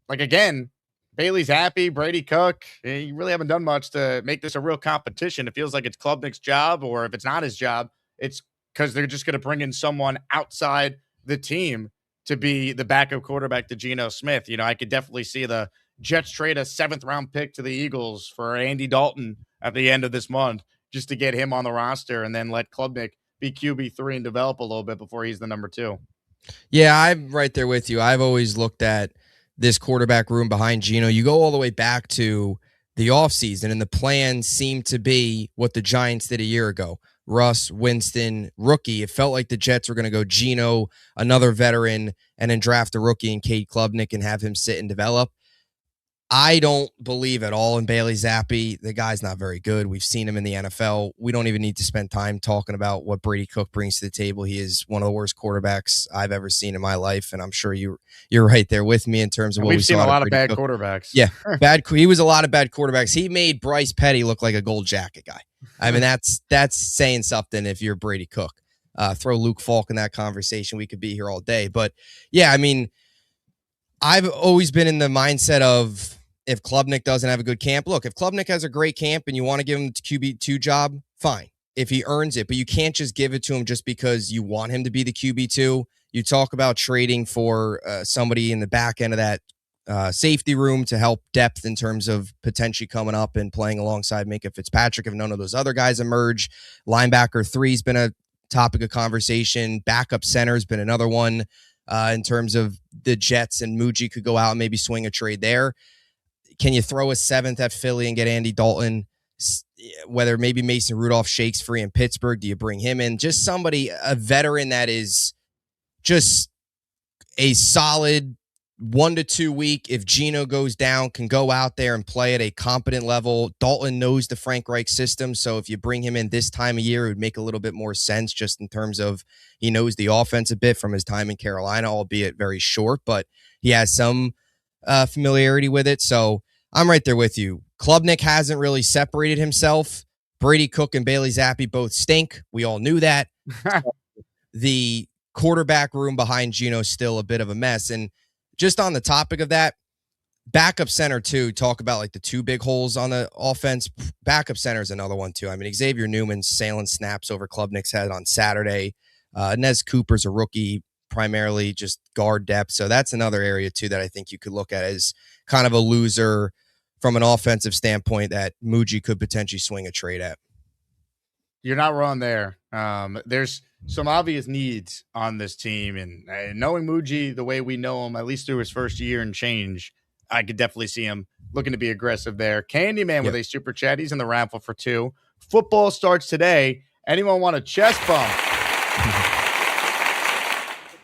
again, Bailey's happy. Brady Cook, you really haven't done much to make this a real competition. It feels like it's Klubnik's job, or if it's not his job, it's because they're just going to bring in someone outside the team to be the backup quarterback to Geno Smith. I could definitely see the Jets trade a 7th-round pick to the Eagles for Andy Dalton at the end of this month just to get him on the roster and then let Klubnik be QB3 and develop a little bit before he's the number 2. Yeah, I'm right there with you. I've always looked at this quarterback room behind Geno. You go all the way back to the offseason, and the plan seemed to be what the Giants did a year ago. Russ, Winston, rookie. It felt like the Jets were going to go Geno, another veteran, and then draft a rookie in Cade Klubnik and have him sit and develop. I don't believe at all in Bailey Zappi. The guy's not very good. We've seen him in the NFL. We don't even need to spend time talking about what Brady Cook brings to the table. He is one of the worst quarterbacks I've ever seen in my life, and I'm sure you're right there with me in terms of what we've seen saw a lot of bad Cook. quarterbacks. Yeah, he was a lot of bad quarterbacks. He made Bryce Petty look like a gold jacket guy. I mean, that's saying something if you're Brady Cook. Throw Luke Falk in that conversation. We could be here all day. But, yeah, I mean, I've always been in the mindset of if Klubnik doesn't have a good camp, look, if Klubnik has a great camp and you want to give him the QB2 job, fine. If he earns it, but you can't just give it to him just because you want him to be the QB2. You talk about trading for somebody in the back end of that safety room to help depth in terms of potentially coming up and playing alongside Minka Fitzpatrick if none of those other guys emerge. Linebacker 3's been a topic of conversation. Backup center's been another one in terms of the Jets, and Muji could go out and maybe swing a trade there. Can you throw a 7th at Philly and get Andy Dalton? Whether maybe Mason Rudolph shakes free in Pittsburgh, do you bring him in? Just somebody, a veteran that is just a solid 1 to 2 week. If Geno goes down, can go out there and play at a competent level. Dalton knows the Frank Reich system, so if you bring him in this time of year, it would make a little bit more sense just in terms of he knows the offense a bit from his time in Carolina, albeit very short, but he has some familiarity with it. So I'm right there with you. Klubnik hasn't really separated himself. Brady Cook and Bailey Zappi both stink. We all knew that. The quarterback room behind Geno is still a bit of a mess. And just on the topic of that, backup center too, talk about like the two big holes on the offense. Backup center is another one too. I mean, Xavier Newman's sailing snaps over Klubnik's head on Saturday. Nez Cooper's a rookie, primarily just guard depth. So that's another area too that I think you could look at as kind of a loser from an offensive standpoint that Muji could potentially swing a trade at. You're not wrong there. There's some obvious needs on this team, and knowing Muji the way we know him, at least through his first year and change, I could definitely see him looking to be aggressive there. Candyman with a super chat. He's in the raffle for 2. Football starts today. Anyone want a chest bump?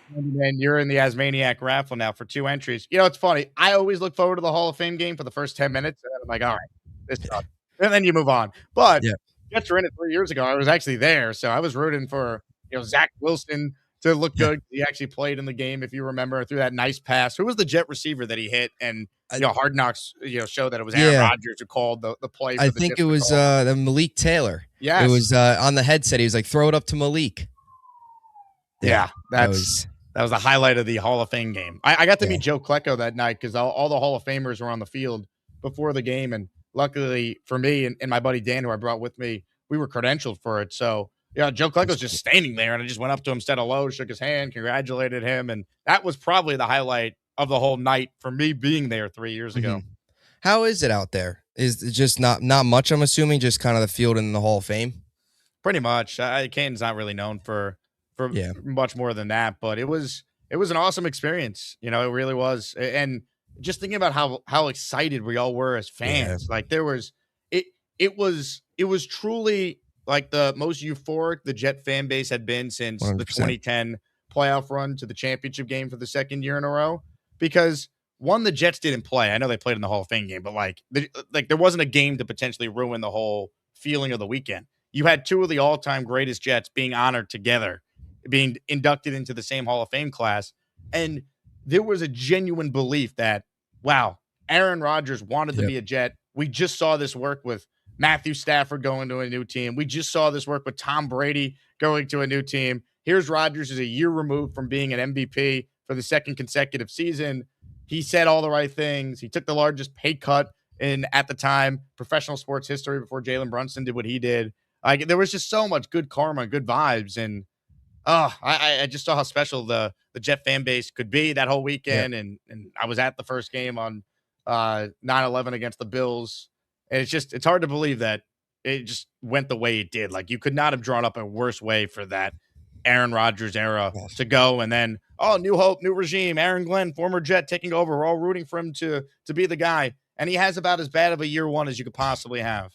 Candyman, you're in the Asmaniac raffle now for 2 entries. You know, it's funny. I always look forward to the Hall of Fame game for the first 10 minutes, and I'm like, all right, this sucks. And then you move on. But Jets were in it 3 years ago. I was actually there, so I was rooting for Zach Wilson to look good. He actually played in the game, if you remember, through that nice pass. Who was the Jet receiver that he hit? And Hard Knocks showed that it was Aaron Rodgers who called the play. For I think it was the Malik Taylor. Yes. It was on the headset. He was like, throw it up to Malik. Yeah, that was the highlight of the Hall of Fame game. I got to meet Joe Klecko that night because all the Hall of Famers were on the field before the game, and luckily for me and my buddy Dan, who I brought with me, we were credentialed for it. So, Joe Klecko's just standing there, and I just went up to him, said hello, shook his hand, congratulated him, and that was probably the highlight of the whole night for me being there 3 years ago. How is it out there? Is it just not much, I'm assuming, just kind of the field in the Hall of Fame? Pretty much. Canton's not really known for much more than that, but it was an awesome experience. It really was. And just thinking about how excited we all were as fans, like there was, it was truly like the most euphoric the Jet fan base had been since 100%. The 2010 playoff run to the championship game for the second year in a row. Because one, the Jets didn't play. I know they played in the Hall of Fame game, but like there wasn't a game to potentially ruin the whole feeling of the weekend. You had 2 of the all-time greatest Jets being honored together, being inducted into the same Hall of Fame class. And there was a genuine belief that, wow, Aaron Rodgers wanted to be a Jet. We just saw this work with Matthew Stafford going to a new team. We just saw this work with Tom Brady going to a new team. Here's Rodgers is a year removed from being an MVP for the second consecutive season. He said all the right things. He took the largest pay cut in, at the time, professional sports history before Jalen Brunson did what he did. There was just so much good karma, good vibes, and I just saw how special the Jet fan base could be that whole weekend. And I was at the first game on 9/11 against the Bills. And it's hard to believe that it just went the way it did. Like, you could not have drawn up a worse way for that Aaron Rodgers era to go. And then, new hope, new regime, Aaron Glenn, former Jet, taking over. We're all rooting for him to be the guy. And he has about as bad of a year one as you could possibly have.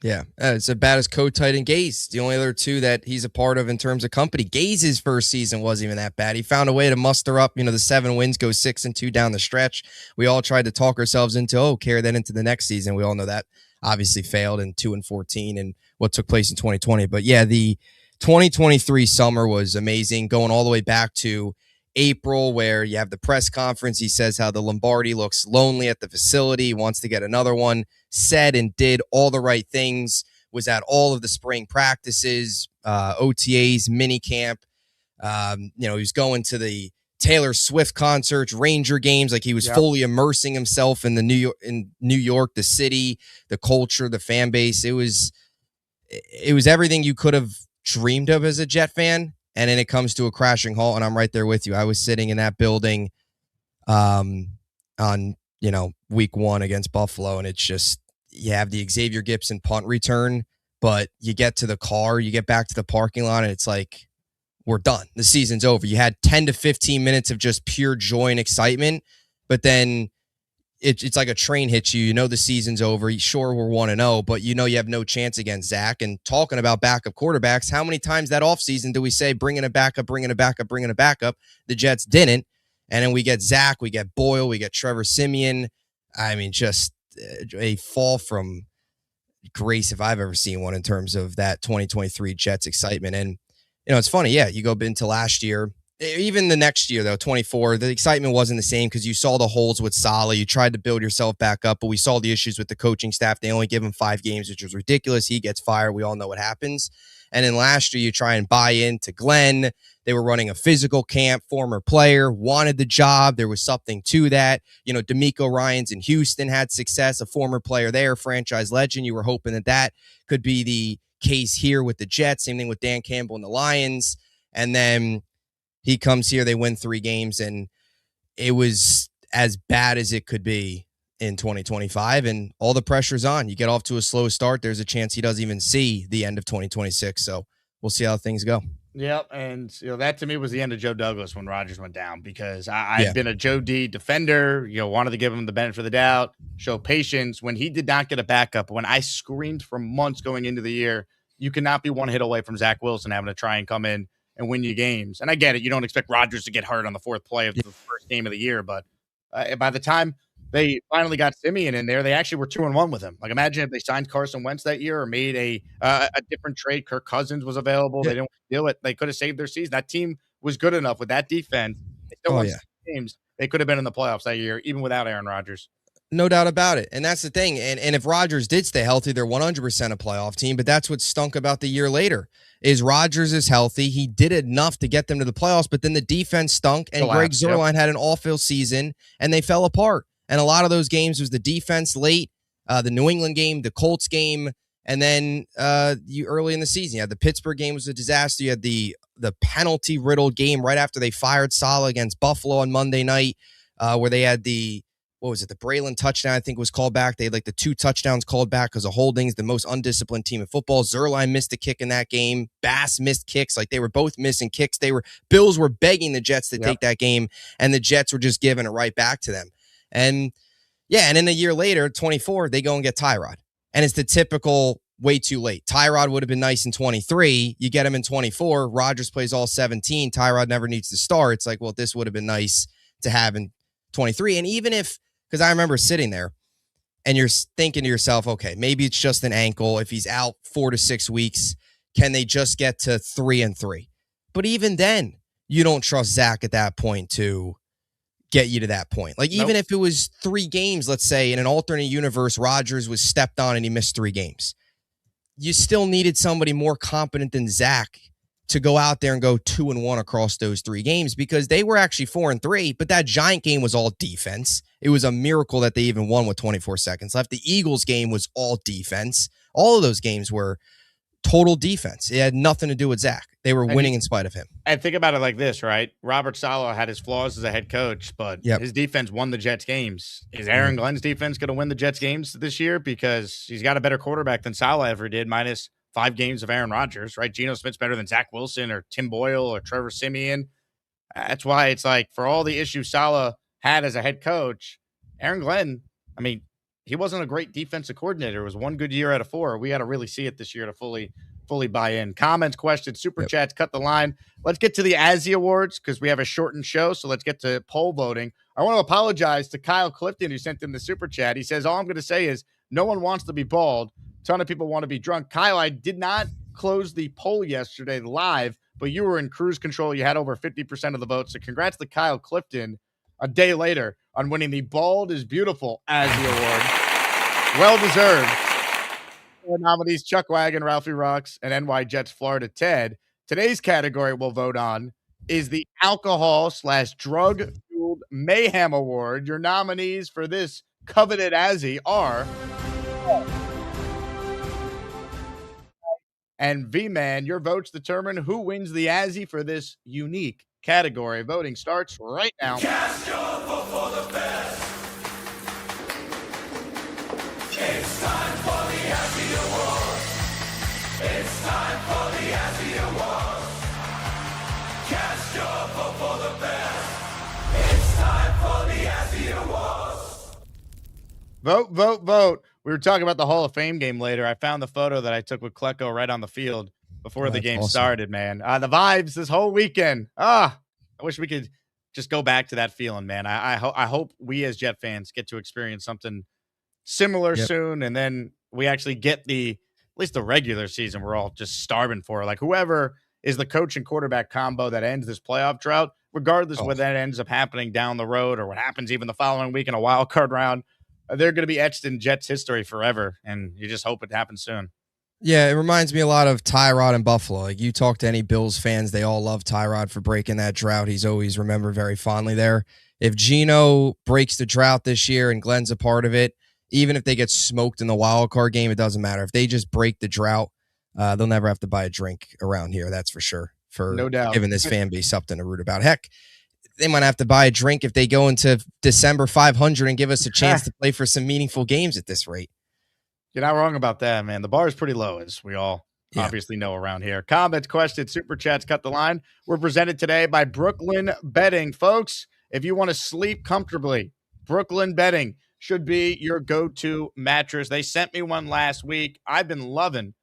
Yeah, it's about as Kotite and Gaze. The only other 2 that he's a part of in terms of company. Gaze's first season wasn't even that bad. He found a way to muster up, the 7 wins, go 6-2 down the stretch. We all tried to talk ourselves into, carry that into the next season. We all know that obviously failed in 2-14 and what took place in 2020. But yeah, the 2023 summer was amazing, going all the way back to April, where you have the press conference. He says how the Lombardi looks lonely at the facility, he wants to get another one, said and did all the right things, was at all of the spring practices, OTAs, mini camp. He was going to the Taylor Swift concerts, Ranger games, like he was fully immersing himself in New York, the city, the culture, the fan base. It was everything you could have dreamed of as a Jet fan. And then it comes to a crashing halt, and I'm right there with you. I was sitting in that building on week 1 against Buffalo, and it's just, you have the Xavier Gipson punt return, but you get to the car, you get back to the parking lot, and it's like, we're done. The season's over. You had 10 to 15 minutes of just pure joy and excitement, but then it's like a train hits you. The season's over. Sure, we're 1-0, but you have no chance against Zach. And talking about backup quarterbacks, how many times that offseason do we say, bringing a backup, bringing a backup, bringing a backup? The Jets didn't. And then we get Zach, we get Boyle, we get Trevor Siemian. I mean, just a fall from grace if I've ever seen one in terms of that 2023 Jets excitement. And, it's funny. Yeah, you go into last year, Even the next year, though, 24, the excitement wasn't the same because you saw the holes with Saleh. You tried to build yourself back up, but we saw the issues with the coaching staff. They only give him 5 games, which was ridiculous. He gets fired. We all know what happens. And then last year, you try and buy into Glenn. They were running a physical camp. Former player, wanted the job. There was something to that. You know, D'Amico Ryans in Houston had success. A former player there, franchise legend. You were hoping that that could be the case here with the Jets. Same thing with Dan Campbell and the Lions. And then he comes here, they win 3 games, and it was as bad as it could be in 2025, and all the pressure's on. You get off to a slow start, there's a chance he doesn't even see the end of 2026, so we'll see how things go. Yep, and that to me was the end of Joe Douglas when Rodgers went down, because I've been a Joe D defender, wanted to give him the benefit of the doubt, show patience. When he did not get a backup, when I screamed for months going into the year, you cannot be one hit away from Zach Wilson having to try and come in and win you games. And I get it. You don't expect Rodgers to get hurt on the 4th play of the first game of the year. But by the time they finally got Simeon in there, they actually were 2-1 with him. Like, imagine if they signed Carson Wentz that year or made a different trade. Kirk Cousins was available. They didn't do it. They could have saved their season. That team was good enough with that defense. They still won 6 games. They could have been in the playoffs that year, even without Aaron Rodgers. No doubt about it. And that's the thing. And if Rodgers did stay healthy, they're 100% a playoff team. But that's what stunk about the year later is Rodgers is healthy. He did enough to get them to the playoffs, but then the defense stunk. And Greg Zuerlein had an awful season, and they fell apart. And a lot of those games was the defense late, the New England game, the Colts game, and then you early in the season. You had the Pittsburgh game was a disaster. You had the penalty-riddled game right after they fired Saleh against Buffalo on Monday night, where they had the Braylon touchdown, I think, was called back. They had like the 2 touchdowns called back because of holdings, the most undisciplined team in football. Zuerlein missed a kick in that game. Bass missed kicks. Like, they were both missing kicks. Bills were begging the Jets to take that game, and the Jets were just giving it right back to them. And and then a year later, 24, they go and get Tyrod. And it's the typical way too late. Tyrod would have been nice in 23. You get him in 24. Rodgers plays all 17. Tyrod never needs to start. It's like, well, this would have been nice to have in 23. And even if, because I remember sitting there and you're thinking to yourself, okay, maybe it's just an ankle. If he's out 4 to 6 weeks, can they just get to 3-3? But even then, you don't trust Zach at that point to get you to that point. Like, even if it was 3 games, let's say in an alternate universe, Rodgers was stepped on and he missed 3 games. You still needed somebody more competent than Zach to go out there and go 2-1 across those 3 games, because they were actually 4-3, but that Giant game was all defense. It was a miracle that they even won with 24 seconds left. The Eagles game was all defense. All of those games were total defense. It had nothing to do with Zach. They were winning in spite of him. And think about it like this, right? Robert Saleh had his flaws as a head coach, but his defense won the Jets games. Is Aaron Glenn's defense going to win the Jets games this year? Because he's got a better quarterback than Saleh ever did, minus 5 games of Aaron Rodgers, right? Geno Smith's better than Zach Wilson or Tim Boyle or Trevor Siemian. That's why it's like, for all the issues Saleh had as a head coach, Aaron Glenn, I mean, he wasn't a great defensive coordinator. It was 1 good year out of 4. We got to really see it this year to fully buy in. Comments, questions, super chats, cut the line. Let's get to the Azzy Awards because we have a shortened show. So let's get to poll voting. I want to apologize to Kyle Clifton, who sent in the super chat. He says, all I'm going to say is no one wants to be bald. A ton of people want to be drunk. Kyle, I did not close the poll yesterday live, but you were in cruise control. You had over 50% of the vote. So congrats to Kyle Clifton a day later on winning the Bald is Beautiful Azzy Award. Well-deserved. Our nominees, Chuck Wagon, Ralphie Rocks, and NY Jets Florida Ted. Today's category we'll vote on is the Alcohol/Drug-Fueled Mayhem Award. Your nominees for this coveted Azzy are and V-Man. Your votes determine who wins the Azzy for this unique category. Voting starts right now. Cast your vote for the best. It's time for the Azzy Award. It's time for the Azzy Award. Cast your vote for the best. It's time for the Azzy Award. Vote, vote, vote. We were talking about the Hall of Fame game later. I found the photo that I took with Klecko right on the field before the game started, man. The vibes this whole weekend. I wish we could just go back to that feeling, man. I hope we as Jet fans get to experience something similar soon, and then we actually get at least the regular season we're all just starving for. Like, whoever is the coach and quarterback combo that ends this playoff drought, regardless of whether that ends up happening down the road or what happens even the following week in a wild card round. They're going to be etched in Jets history forever, and you just hope it happens soon. Yeah, it reminds me a lot of Tyrod in Buffalo. Like, you talk to any Bills fans, they all love Tyrod for breaking that drought. He's always remembered very fondly there. If Geno breaks the drought this year and Glenn's a part of it, even if they get smoked in the wild card game, it doesn't matter. If they just break the drought, they'll never have to buy a drink around here. That's for sure. For no doubt, giving this fan base something to root about. Heck, they might have to buy a drink if they go into December 500 and give us a chance to play for some meaningful games at this rate. You're not wrong about that, man. The bar is pretty low, as we all obviously know around here. Comments, questions, super chats, cut the line. We're presented today by Brooklyn Bedding. Folks, if you want to sleep comfortably, Brooklyn Bedding should be your go-to mattress. They sent me one last week. I've been loving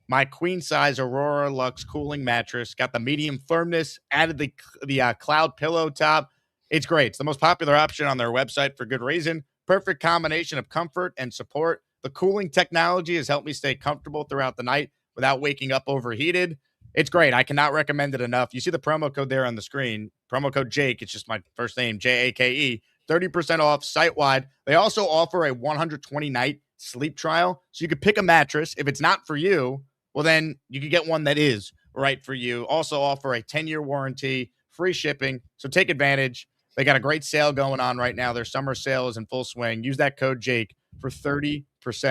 my queen-size Aurora Lux cooling mattress. Got the medium firmness, added the cloud pillow top. It's great. It's the most popular option on their website for good reason. Perfect combination of comfort and support. The cooling technology has helped me stay comfortable throughout the night without waking up overheated. It's great. I cannot recommend it enough. You see the promo code there on the screen. Promo code Jake. It's just my first name, Jake. 30% off site-wide. They also offer a 120-night sleep trial. So you could pick a mattress. If it's not for you, well, then you could get one that is right for you. Also offer a 10-year warranty, free shipping. So take advantage. They got a great sale going on right now. Their summer sale is in full swing. Use that code Jake for 30%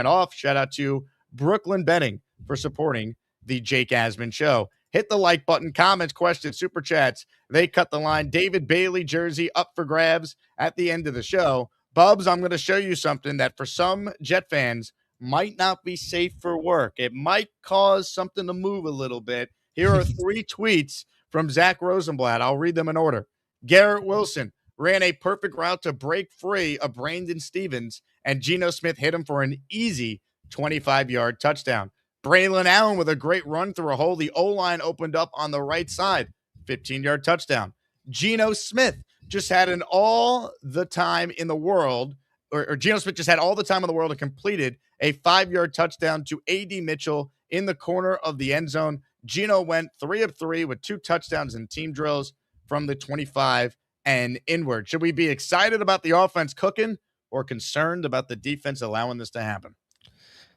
off. Shout out to Brooklyn Bedding for supporting the Jake Asman Show. Hit the like button, comments, questions, super chats. They cut the line. David Bailey jersey up for grabs at the end of the show. Bubbs, I'm going to show you something that for some Jet fans might not be safe for work. It might cause something to move a little bit. Here are 3 tweets from Zach Rosenblatt. I'll read them in order. Garrett Wilson ran a perfect route to break free of Brandon Stevens, and Geno Smith hit him for an easy 25-yard touchdown. Braylon Allen with a great run through a hole. The O-line opened up on the right side. 15-yard touchdown. Geno Smith just had all the time in the world, or Geno Smith just had all the time in the world and completed a 5-yard touchdown to A.D. Mitchell in the corner of the end zone. Geno went 3 of 3 with 2 touchdowns in team drills from the 25 and inward. Should we be excited about the offense cooking or concerned about the defense allowing this to happen?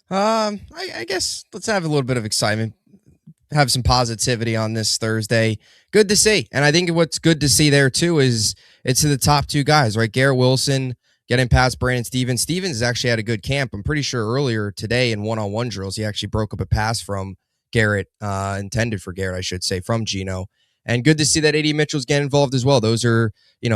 I guess let's have a little bit of excitement, have some positivity on this Thursday. Good to see. And I think what's good to see there too is it's to the top 2 guys, right? Garrett Wilson getting past Brandon Stevens. Stevens has actually had a good camp. I'm pretty sure earlier today in one-on-one drills, he actually broke up a pass from Garrett, intended for Garrett, I should say, from Geno. And good to see that A.D. Mitchell's getting involved as well. Those are,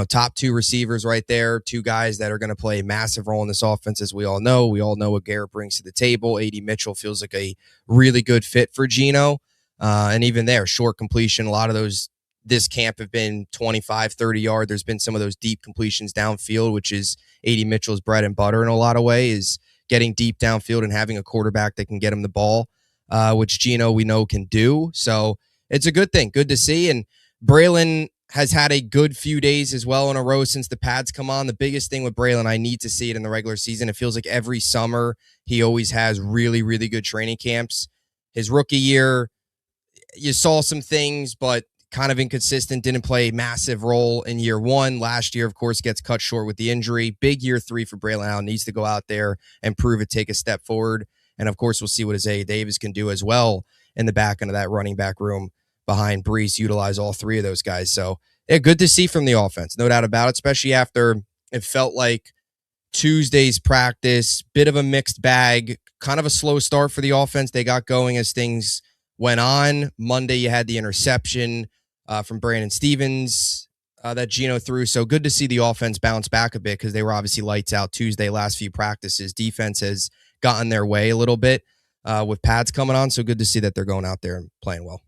top 2 receivers right there, 2 guys that are going to play a massive role in this offense, as we all know. We all know what Garrett brings to the table. A.D. Mitchell feels like a really good fit for Geno. And even there, short completion, a lot of those this camp have been 25, 30 yard. There's been some of those deep completions downfield, which is A.D. Mitchell's bread and butter in a lot of ways, is getting deep downfield and having a quarterback that can get him the ball, which Geno we know can do. So it's a good thing. Good to see. And Braylon has had a good few days as well in a row since the pads come on. The biggest thing with Braylon, I need to see it in the regular season. It feels like every summer he always has really, really good training camps. His rookie year, you saw some things, but kind of inconsistent, didn't play a massive role in year 1. Last year, of course, gets cut short with the injury. Big year 3 for Braylon Allen. Needs to go out there and prove it, take a step forward. And, of course, we'll see what Isaiah Davis can do as well in the back end of that running back room behind Brees, utilize all 3 of those guys. So, yeah, good to see from the offense, no doubt about it, especially after it felt like Tuesday's practice, bit of a mixed bag, kind of a slow start for the offense. They got going as things went on. Monday, you had the interception from Brandon Stevens that Geno threw. So good to see the offense bounce back a bit because they were obviously lights out Tuesday, last few practices. Defense has gotten their way a little bit with pads coming on. So good to see that they're going out there and playing well.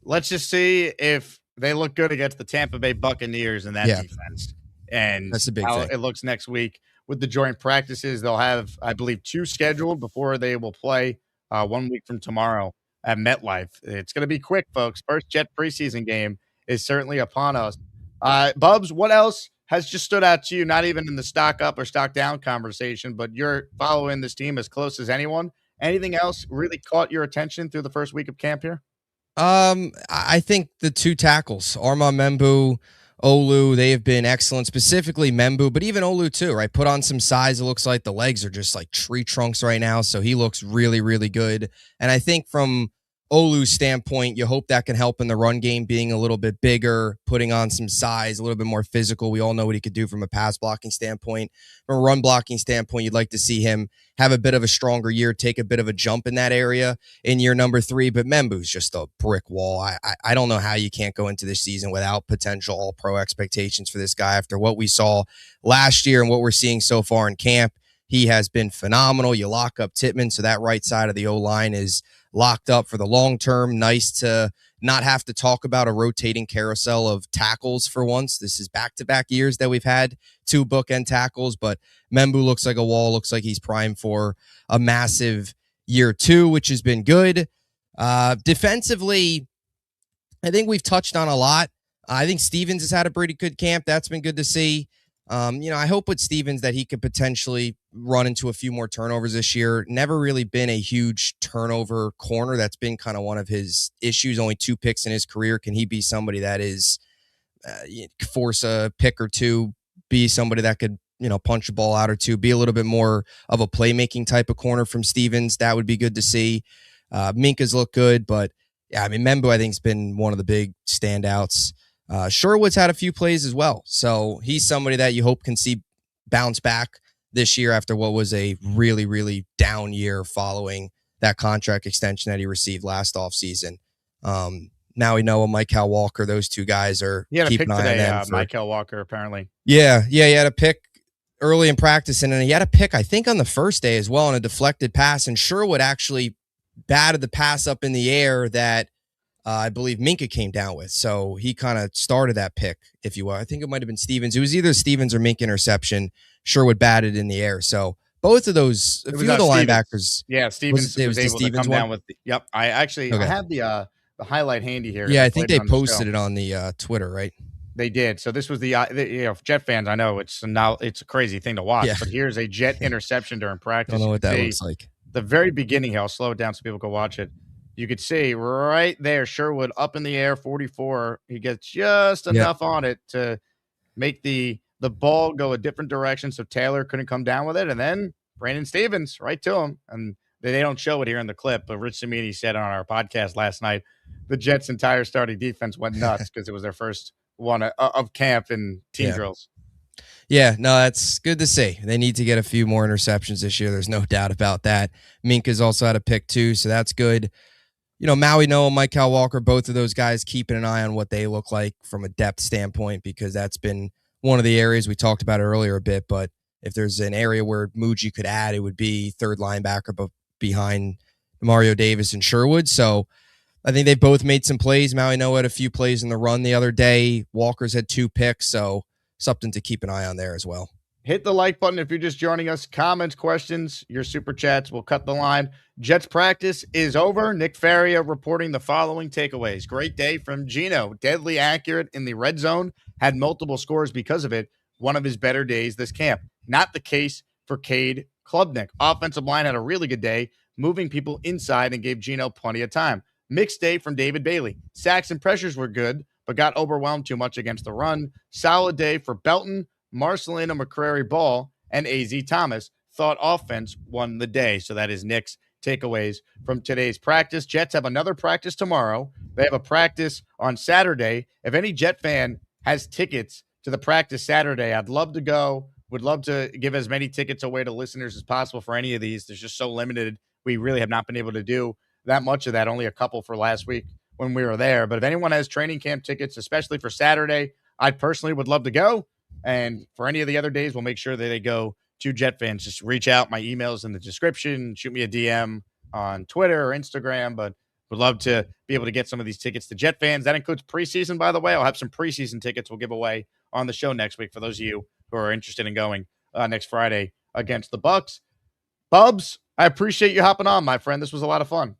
Let's just see if they look good against the Tampa Bay Buccaneers in that defense. And that's a big how thing. It looks next week with the joint practices. They'll have, I believe, 2 scheduled before they will play 1 week from tomorrow at MetLife. It's going to be quick, folks. First Jet preseason game is certainly upon us. Bubbs, what else has just stood out to you, not even in the stock up or stock down conversation, but you're following this team as close as anyone? Anything else really caught your attention through the first week of camp here? I think the two tackles, Armand Membu, Olu, they have been excellent, specifically Membu, but even Olu too, right? Put on some size. It looks like the legs are just like tree trunks right now. So he looks really, really good. And I think from Olu's standpoint, you hope that can help in the run game, being a little bit bigger, putting on some size, a little bit more physical. We all know what he could do from a pass blocking standpoint. From a run blocking standpoint, you'd like to see him have a bit of a stronger year, take a bit of a jump in that area in year number 3. But Membu's just a brick wall. I don't know how you can't go into this season without potential all-pro expectations for this guy after what we saw last year and what we're seeing so far in camp. He has been phenomenal. You lock up Tittman, so that right side of the O-line is locked up for the long term. Nice to not have to talk about a rotating carousel of tackles for once. This is back-to-back years that we've had 2 bookend tackles, but Membu looks like a wall, looks like he's primed for a massive year 2, which has been good. Defensively, I think we've touched on a lot. I think Stevens has had a pretty good camp. That's been good to see. I hope with Stevens that he could potentially run into a few more turnovers this year. Never really been a huge turnover corner. That's been kind of one of his issues. Only 2 picks in his career. Can he be somebody that is force a pick or 2, be somebody that could, punch a ball out or 2, be a little bit more of a playmaking type of corner from Stevens? That would be good to see. Minka's look good, but yeah, Membu, I think, has been one of the big standouts. Sherwood's had a few plays as well. So he's somebody that you hope can see bounce back this year after what was a really, really down year following that contract extension that he received last offseason. Now we know Michael Walker, those 2 guys are keeping an eye on them. Michael Walker, apparently. Yeah, he had a pick early in practice, and then he had a pick, I think, on the first day as well on a deflected pass, and Sherwood actually batted the pass up in the air that I believe Minka came down with. So he kind of started that pick, if you will. I think it might have been Stevens. It was either Stevens or Minka interception. Sherwood batted in the air. So both of those, a few of the linebackers. Yeah, Stevens was able to come down with. Yep. I have the highlight handy here. Yeah, I think they posted it on the Twitter, right? They did. So this was the Jet fans. I know it's a crazy thing to watch, but here's a Jet interception during practice. I don't know what that looks like. The very beginning here, I'll slow it down so people can watch it. You could see right there, Sherwood up in the air, 44. He gets just enough on it to make the ball go a different direction so Taylor couldn't come down with it. And then Brandon Stevens right to him. And they don't show it here in the clip, but Rich Cimini said on our podcast last night, the Jets' entire starting defense went nuts because it was their first one of camp and team drills. Yeah, no, that's good to see. They need to get a few more interceptions this year. There's no doubt about that. Minka's also had a pick too, so that's good. Maui Noah, Michael Walker, both of those guys keeping an eye on what they look like from a depth standpoint, because that's been one of the areas we talked about earlier a bit. But if there's an area where Muji could add, it would be third linebacker behind Mario Davis and Sherwood. So I think they both made some plays. Maui Noah had a few plays in the run the other day. Walker's had 2 picks, so something to keep an eye on there as well. Hit the like button if you're just joining us. Comments, questions, your super chats. We'll cut the line. Jets practice is over. Nick Faria reporting the following takeaways. Great day from Gino. Deadly accurate in the red zone. Had multiple scores because of it. One of his better days this camp. Not the case for Cade Klubnik. Offensive line had a really good day, moving people inside and gave Gino plenty of time. Mixed day from David Bailey. Sacks and pressures were good, but got overwhelmed too much against the run. Solid day for Belton, Marcelino McCrary Ball, and A.Z. Thomas. Thought offense won the day. So that is Nick's takeaways from today's practice. Jets have another practice tomorrow. They have a practice on Saturday. If any Jet fan has tickets to the practice Saturday, I'd love to go. Would love to give as many tickets away to listeners as possible for any of these. There's just so limited. We really have not been able to do that much of that. Only a couple for last week when we were there. But if anyone has training camp tickets, especially for Saturday, I personally would love to go. And for any of the other days, we'll make sure that they go to Jet fans. Just reach out. My email's in the description. Shoot me a DM on Twitter or Instagram. But would love to be able to get some of these tickets to Jet fans. That includes preseason, by the way. I'll have some preseason tickets we'll give away on the show next week for those of you who are interested in going next Friday against the Bucks. Bubbs, I appreciate you hopping on, my friend. This was a lot of fun.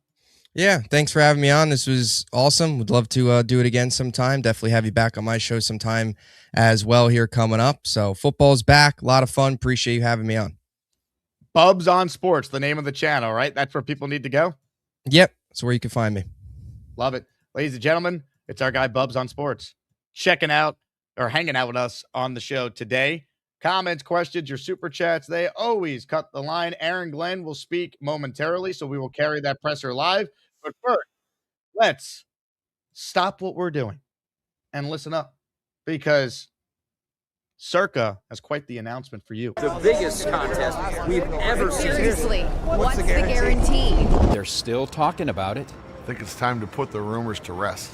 Yeah, thanks for having me on. This was awesome. Would love to do it again sometime. Definitely have you back on my show sometime as well here coming up. So football's back. A lot of fun. Appreciate you having me on. Bubbs on Sports, the name of the channel, right? That's where people need to go? Yep, that's where you can find me. Love it. Ladies and gentlemen, it's our guy Bubbs on Sports. Checking out or hanging out with us on the show today. Comments, questions, your super chats, they always cut the line. Aaron Glenn will speak momentarily, so we will carry that presser live. But first, let's stop what we're doing and listen up, because Circa has quite the announcement for you. The biggest contest we've ever seen. Seriously, what's the guarantee? They're still talking about it. I think it's time to put the rumors to rest.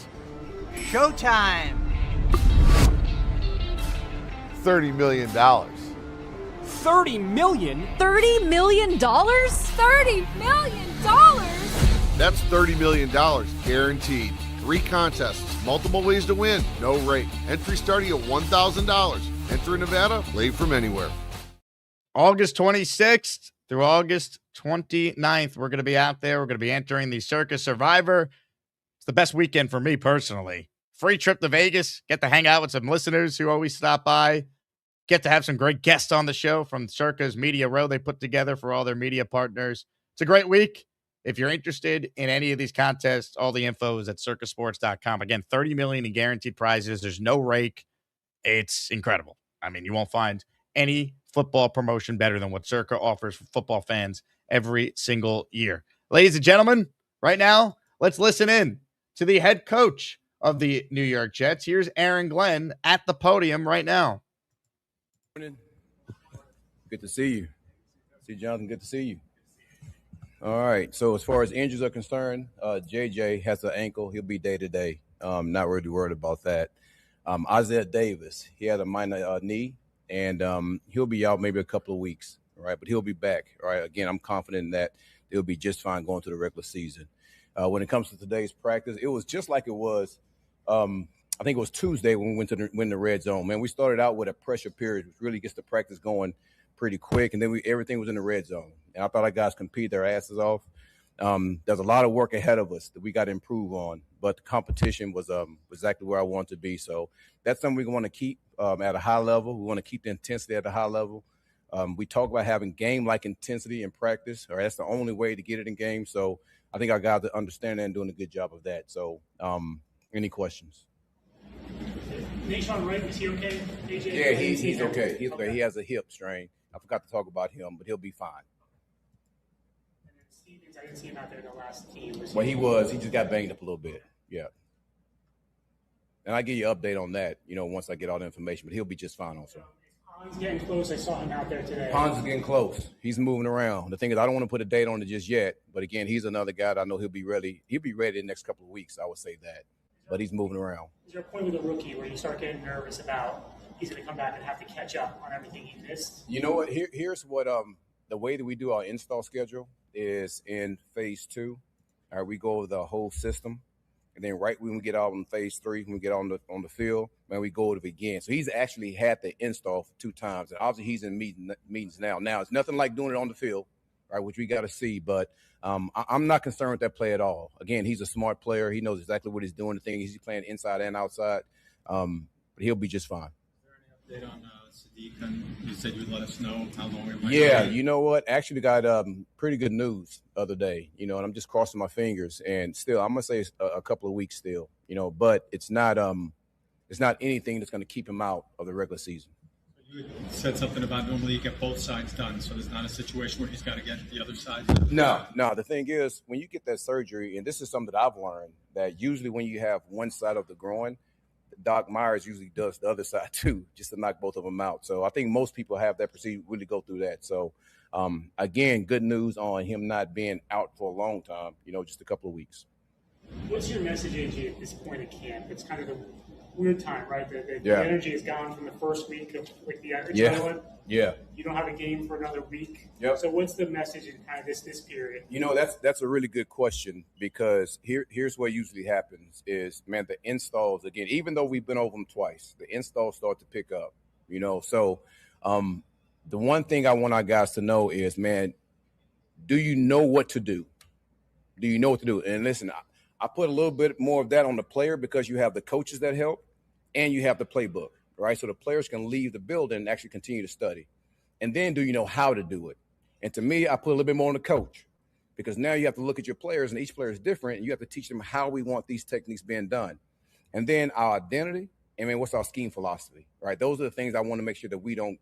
Showtime! $30 million. $30 million? $30 million? $30 million? That's $30 million guaranteed. 3 contests, multiple ways to win, no rate. Entry starting at $1,000. Enter in Nevada, play from anywhere. August 26th through August 29th, we're going to be out there. We're going to be entering the Circa Survivor. It's the best weekend for me personally. Free trip to Vegas. Get to hang out with some listeners who always stop by. Get to have some great guests on the show from Circa's Media Row they put together for all their media partners. It's a great week. If you're interested in any of these contests, all the info is at circasports.com. Again, $30 million in guaranteed prizes. There's no rake. It's incredible. I mean, you won't find any football promotion better than what Circa offers for football fans every single year. Ladies and gentlemen, right now, let's listen in to the head coach of the New York Jets. Here's Aaron Glenn at the podium right now. Good to see you. See, Jonathan, good to see you. All right, so as far as injuries are concerned, JJ has an ankle. He'll be day-to-day. Not really worried about that. Isaiah Davis, he had a minor knee, and he'll be out maybe a couple of weeks, right? But he'll be back, right? Again, I'm confident that they'll be just fine going through the regular season. When it comes to today's practice, it was just like it was, I think it was Tuesday when we went to the red zone. Man, we started out with a pressure period, which really gets the practice going pretty quick, and then everything was in the red zone. And I thought our guys competed their asses off. There's a lot of work ahead of us that we got to improve on, but the competition was exactly where I want to be. So that's something we want to keep at a high level. We want to keep the intensity at a high level. We talk about having game-like intensity in practice, or that's the only way to get it in games. So I think our guys understand that and doing a good job of that. So any questions? Nashon Wright, is he okay? AJ, yeah, he's okay. He's okay. He has a hip strain. I forgot to talk about him, but he'll be fine. And then Stevens, I didn't see him out there in the last team. He just got banged up a little bit. Yeah. And I'll give you an update on that, once I get all the information, but he'll be just fine also. Pond's getting close. I saw him out there today. Pond's is getting close. He's moving around. The thing is, I don't want to put a date on it just yet, but again, he's another guy that I know he'll be ready. He'll be ready in the next couple of weeks, I would say that. But he's moving around. Is there a point with a rookie where you start getting nervous about he's going to come back and have to catch up on everything he missed? You know what? Here's what the way that we do our install schedule is in phase 2. All right, we go over the whole system, and then right when we get out on phase 3, when we get on the field, man, we go over it again. So he's actually had the install for 2 times, and obviously he's in meetings now. Now it's nothing like doing it on the field, right? Which we got to see, but I'm not concerned with that play at all. Again, he's a smart player. He knows exactly what he's doing. The thing is, he's playing inside and outside, but he'll be just fine. Is there any update on Sadiq? And you said you would let us know how long it might Yeah, be. you know what? Actually got pretty good news the other day, and I'm just crossing my fingers. And still, I'm going to say it's a couple of weeks still, but it's not anything that's going to keep him out of the regular season. You had said something about normally you get both sides done, so there's not a situation where he's got to get the other side. No. The thing is, when you get that surgery, and this is something that I've learned, that usually when you have one side of the groin, Doc Myers usually does the other side too, just to knock both of them out. So I think most people have that procedure, really go through that. So again, good news on him not being out for a long time, just a couple of weeks. What's your message, AJ, at this point of camp? It's kind of the weird time, right? The energy is gone from the first week of the adrenaline. Yeah. You don't have a game for another week. Yep. So what's the message in kind of this period? That's a really good question, because here's what usually happens is, man, the installs, again, even though we've been over them twice, the installs start to pick up, So the one thing I want our guys to know is, man, do you know what to do? Do you know what to do? And listen, I put a little bit more of that on the player, because you have the coaches that help and you have the playbook, right? So the players can leave the building and actually continue to study. And then do you know how to do it? And to me, I put a little bit more on the coach, because now you have to look at your players, and each player is different, and you have to teach them how we want these techniques being done. And then our identity, and then what's our scheme philosophy, right? Those are the things I want to make sure that we don't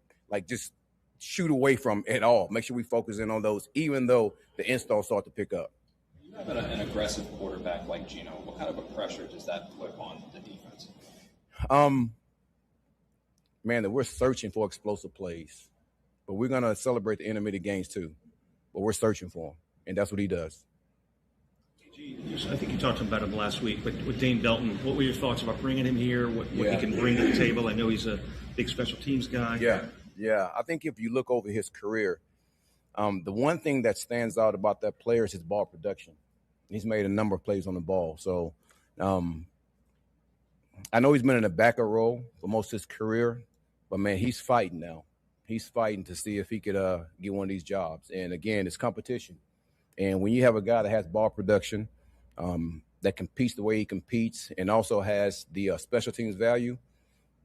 just shoot away from at all. Make sure we focus in on those, even though the installs start to pick up. You have an aggressive quarterback like Geno. What kind of a pressure does that put on the defense? Man, that we're searching for explosive plays, but we're going to celebrate the intermediate gains too. But we're searching for him, and that's what he does. I think you talked about him last week, but with Dane Belton, what were your thoughts about bringing him here, what he can bring to the table? I know he's a big special teams guy. Yeah. I think if you look over his career, the one thing that stands out about that player is his ball production. He's made a number of plays on the ball. So I know he's been in a backup role for most of his career, but, man, he's fighting now. He's fighting to see if he could get one of these jobs. And, again, it's competition. And when you have a guy that has ball production, that competes the way he competes and also has the special teams value,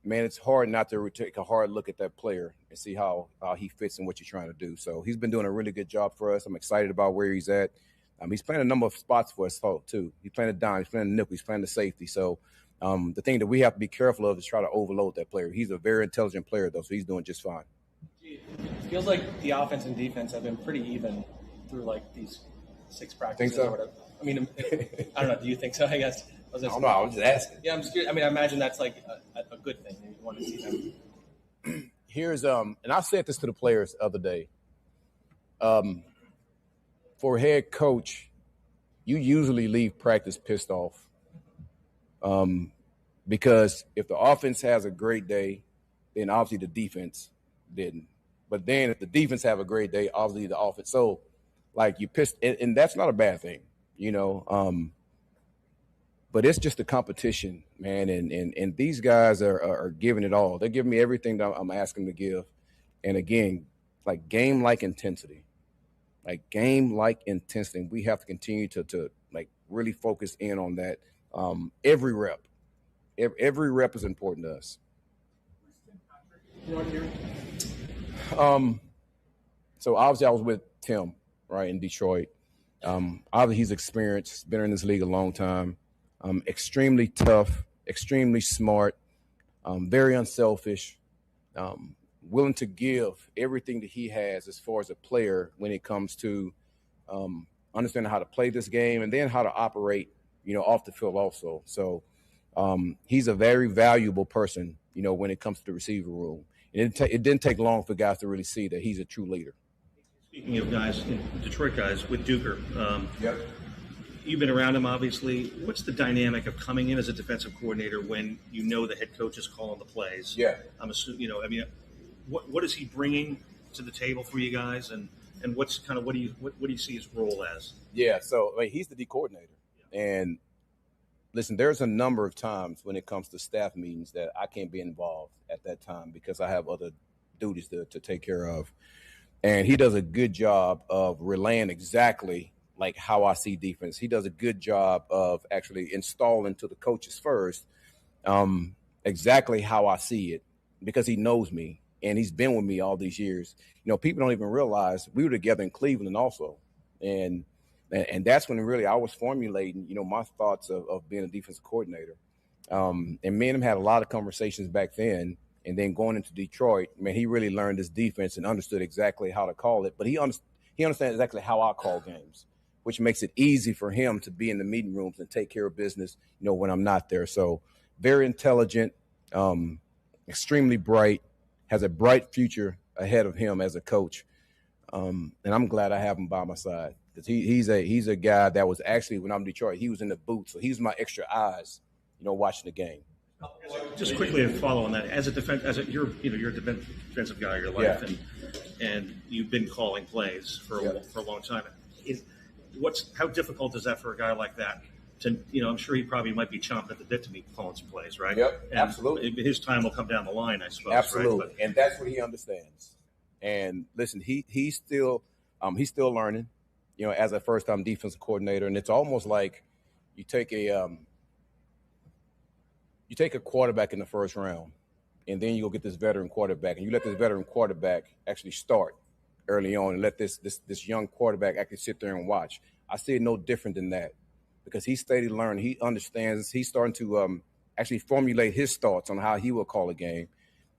man, it's hard not to take a hard look at that player and see how he fits in what you're trying to do. So he's been doing a really good job for us. I'm excited about where he's at. He's playing a number of spots for us, too. He's playing the dime, he's playing the nickel, he's playing the safety. So the thing that we have to be careful of is try to overload that player. He's a very intelligent player, though, so he's doing just fine. It feels like the offense and defense have been pretty even through these 6 practices. Think so? Or whatever. I mean, I don't know. Do you think so? I guess. I don't know. I was just asking. Yeah, I'm just curious. I mean, I imagine that's a good thing. You want to see them. Here's and I said this to the players the other day. For a head coach, you usually leave practice pissed off. Because if the offense has a great day, then obviously the defense didn't. But then if the defense have a great day, obviously the offense. So, you pissed, and that's not a bad thing, But it's just a competition, man, and these guys are giving it all. They're giving me everything that I'm asking them to give. And again, game-like intensity. Game-like intensity. We have to continue to really focus in on that. Every rep. Every rep is important to us. So obviously I was with Tim, right, in Detroit. Obviously he's experienced, been in this league a long time. Extremely tough, extremely smart, very unselfish, willing to give everything that he has as far as a player when it comes to understanding how to play this game and then how to operate, off the field also. So he's a very valuable person, when it comes to the receiver room. And it didn't take long for guys to really see that he's a true leader. Speaking of guys, Detroit guys, with Duker, yep. You've been around him, obviously. What's the dynamic of coming in as a defensive coordinator when the head coach is calling the plays? Yeah. I'm assuming, what is he bringing to the table for you guys, and what's what do you see his role as? Yeah, so he's the D coordinator, and listen, there's a number of times when it comes to staff meetings that I can't be involved at that time because I have other duties to take care of, and he does a good job of relaying exactly how I see defense. He does a good job of actually installing to the coaches first exactly how I see it because he knows me and he's been with me all these years. People don't even realize we were together in Cleveland also. And that's when really I was formulating, my thoughts of being a defensive coordinator. And me and him had a lot of conversations back then. And then going into Detroit, he really learned his defense and understood exactly how to call it. But he understands exactly how I call games, which makes it easy for him to be in the meeting rooms and take care of business, when I'm not there. So very intelligent, extremely bright, has a bright future ahead of him as a coach. And I'm glad I have him by my side because he's a guy that was actually, when I'm in Detroit, he was in the booth. So he's my extra eyes, watching the game. Just quickly to follow on that, you're a defensive guy your life, yeah. and you've been calling plays for a long time. How difficult is that for a guy like that? I'm sure he probably might be chomping at the bit to be calling some plays, right? Yep, and absolutely. His time will come down the line, I suppose. Absolutely, right? And that's what he understands. And listen, he's still learning, as a first-time defensive coordinator, and it's almost like you take a quarterback in the first round, and then you go get this veteran quarterback, and you let this veteran quarterback actually start. early on and let this young quarterback actually sit there and watch. I see it no different than that because he's steady learning. He understands. He's starting to actually formulate his thoughts on how he will call a game,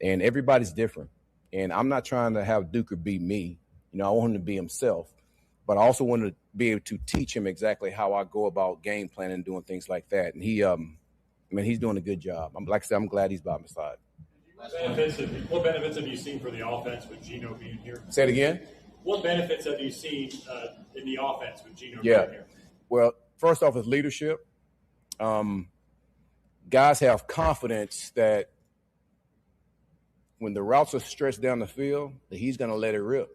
and everybody's different. And I'm not trying to have Duker beat me. You know, I want him to be himself, but I also want to be able to teach him exactly how I go about game planning and doing things like that. And he's doing a good job. Like I said, I'm glad he's by my side. What benefits have you seen for the offense with Geno being here? Say it again. What benefits have you seen in the offense with Geno being here? Well, first off, is leadership. Guys have confidence that when the routes are stretched down the field, that he's going to let it rip.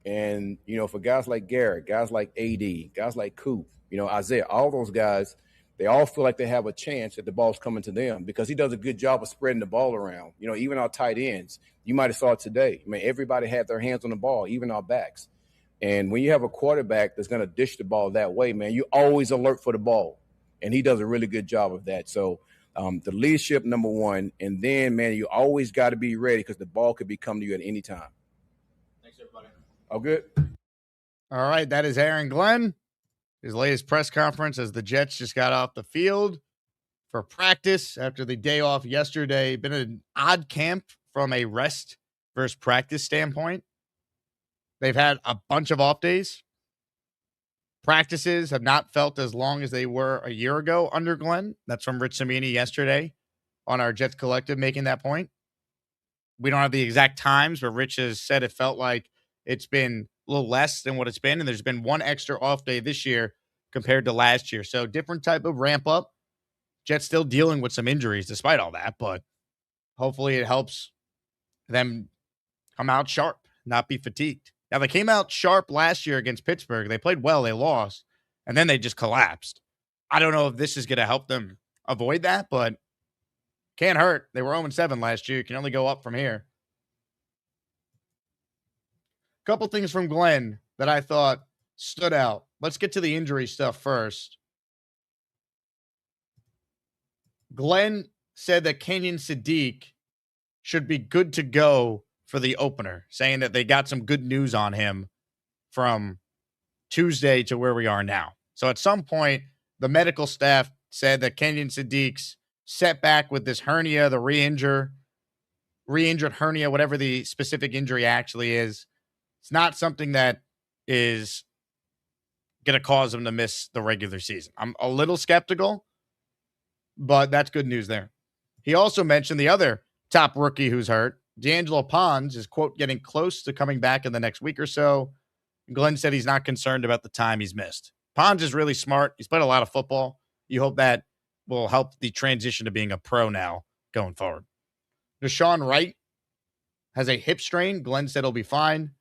And, you know, for guys like Garrett, guys like AD, guys like Coop, you know, Isaiah, all those guys, they all feel like they have a chance that the ball's coming to them because he does a good job of spreading the ball around. You know, even our tight ends, you might have saw it today. I mean, everybody had their hands on the ball, even our backs. And when you have a quarterback that's going to dish the ball that way, man, you're always alert for the ball. And he does a really good job of that. So the leadership, number one. And then, man, you always got to be ready because the ball could be coming to you at any time. Thanks, everybody. All good? All right, that is Aaron Glenn. His latest press conference as the Jets just got off the field for practice after the day off yesterday. Been an odd camp from a rest versus practice standpoint. They've had a bunch of off days. Practices have not felt as long as they were a year ago under Glenn. That's from Rich Cimini yesterday on our Jets Collective making that point. We don't have the exact times, but Rich has said it felt like it's been a little less than what it's been, and there's been one extra off day this year compared to last year. So different type of ramp up. Jets still dealing with some injuries despite all that, but hopefully it helps them come out sharp, not be fatigued. Now, they came out sharp last year against Pittsburgh. They played well, they lost, and then they just collapsed. I don't know if this is going to help them avoid that, but can't hurt. They were 0-7 last year. You can only go up from here. Couple things from Glenn that I thought stood out. Let's get to the injury stuff first. Glenn said that Kenyon Sadiq should be good to go for the opener, saying that they got some good news on him from Tuesday to where we are now. So at some point, the medical staff said that Kenyon Sadiq's setback with this hernia, the re-injured hernia, whatever the specific injury actually is, it's not something that is going to cause him to miss the regular season. I'm a little skeptical, but that's good news there. He also mentioned the other top rookie who's hurt. D'Angelo Pons is, quote, getting close to coming back in the next week or so. Glenn said he's not concerned about the time he's missed. Pons is really smart. He's played a lot of football. You hope that will help the transition to being a pro now going forward. Deshaun Wright has a hip strain. Glenn said he'll be fine.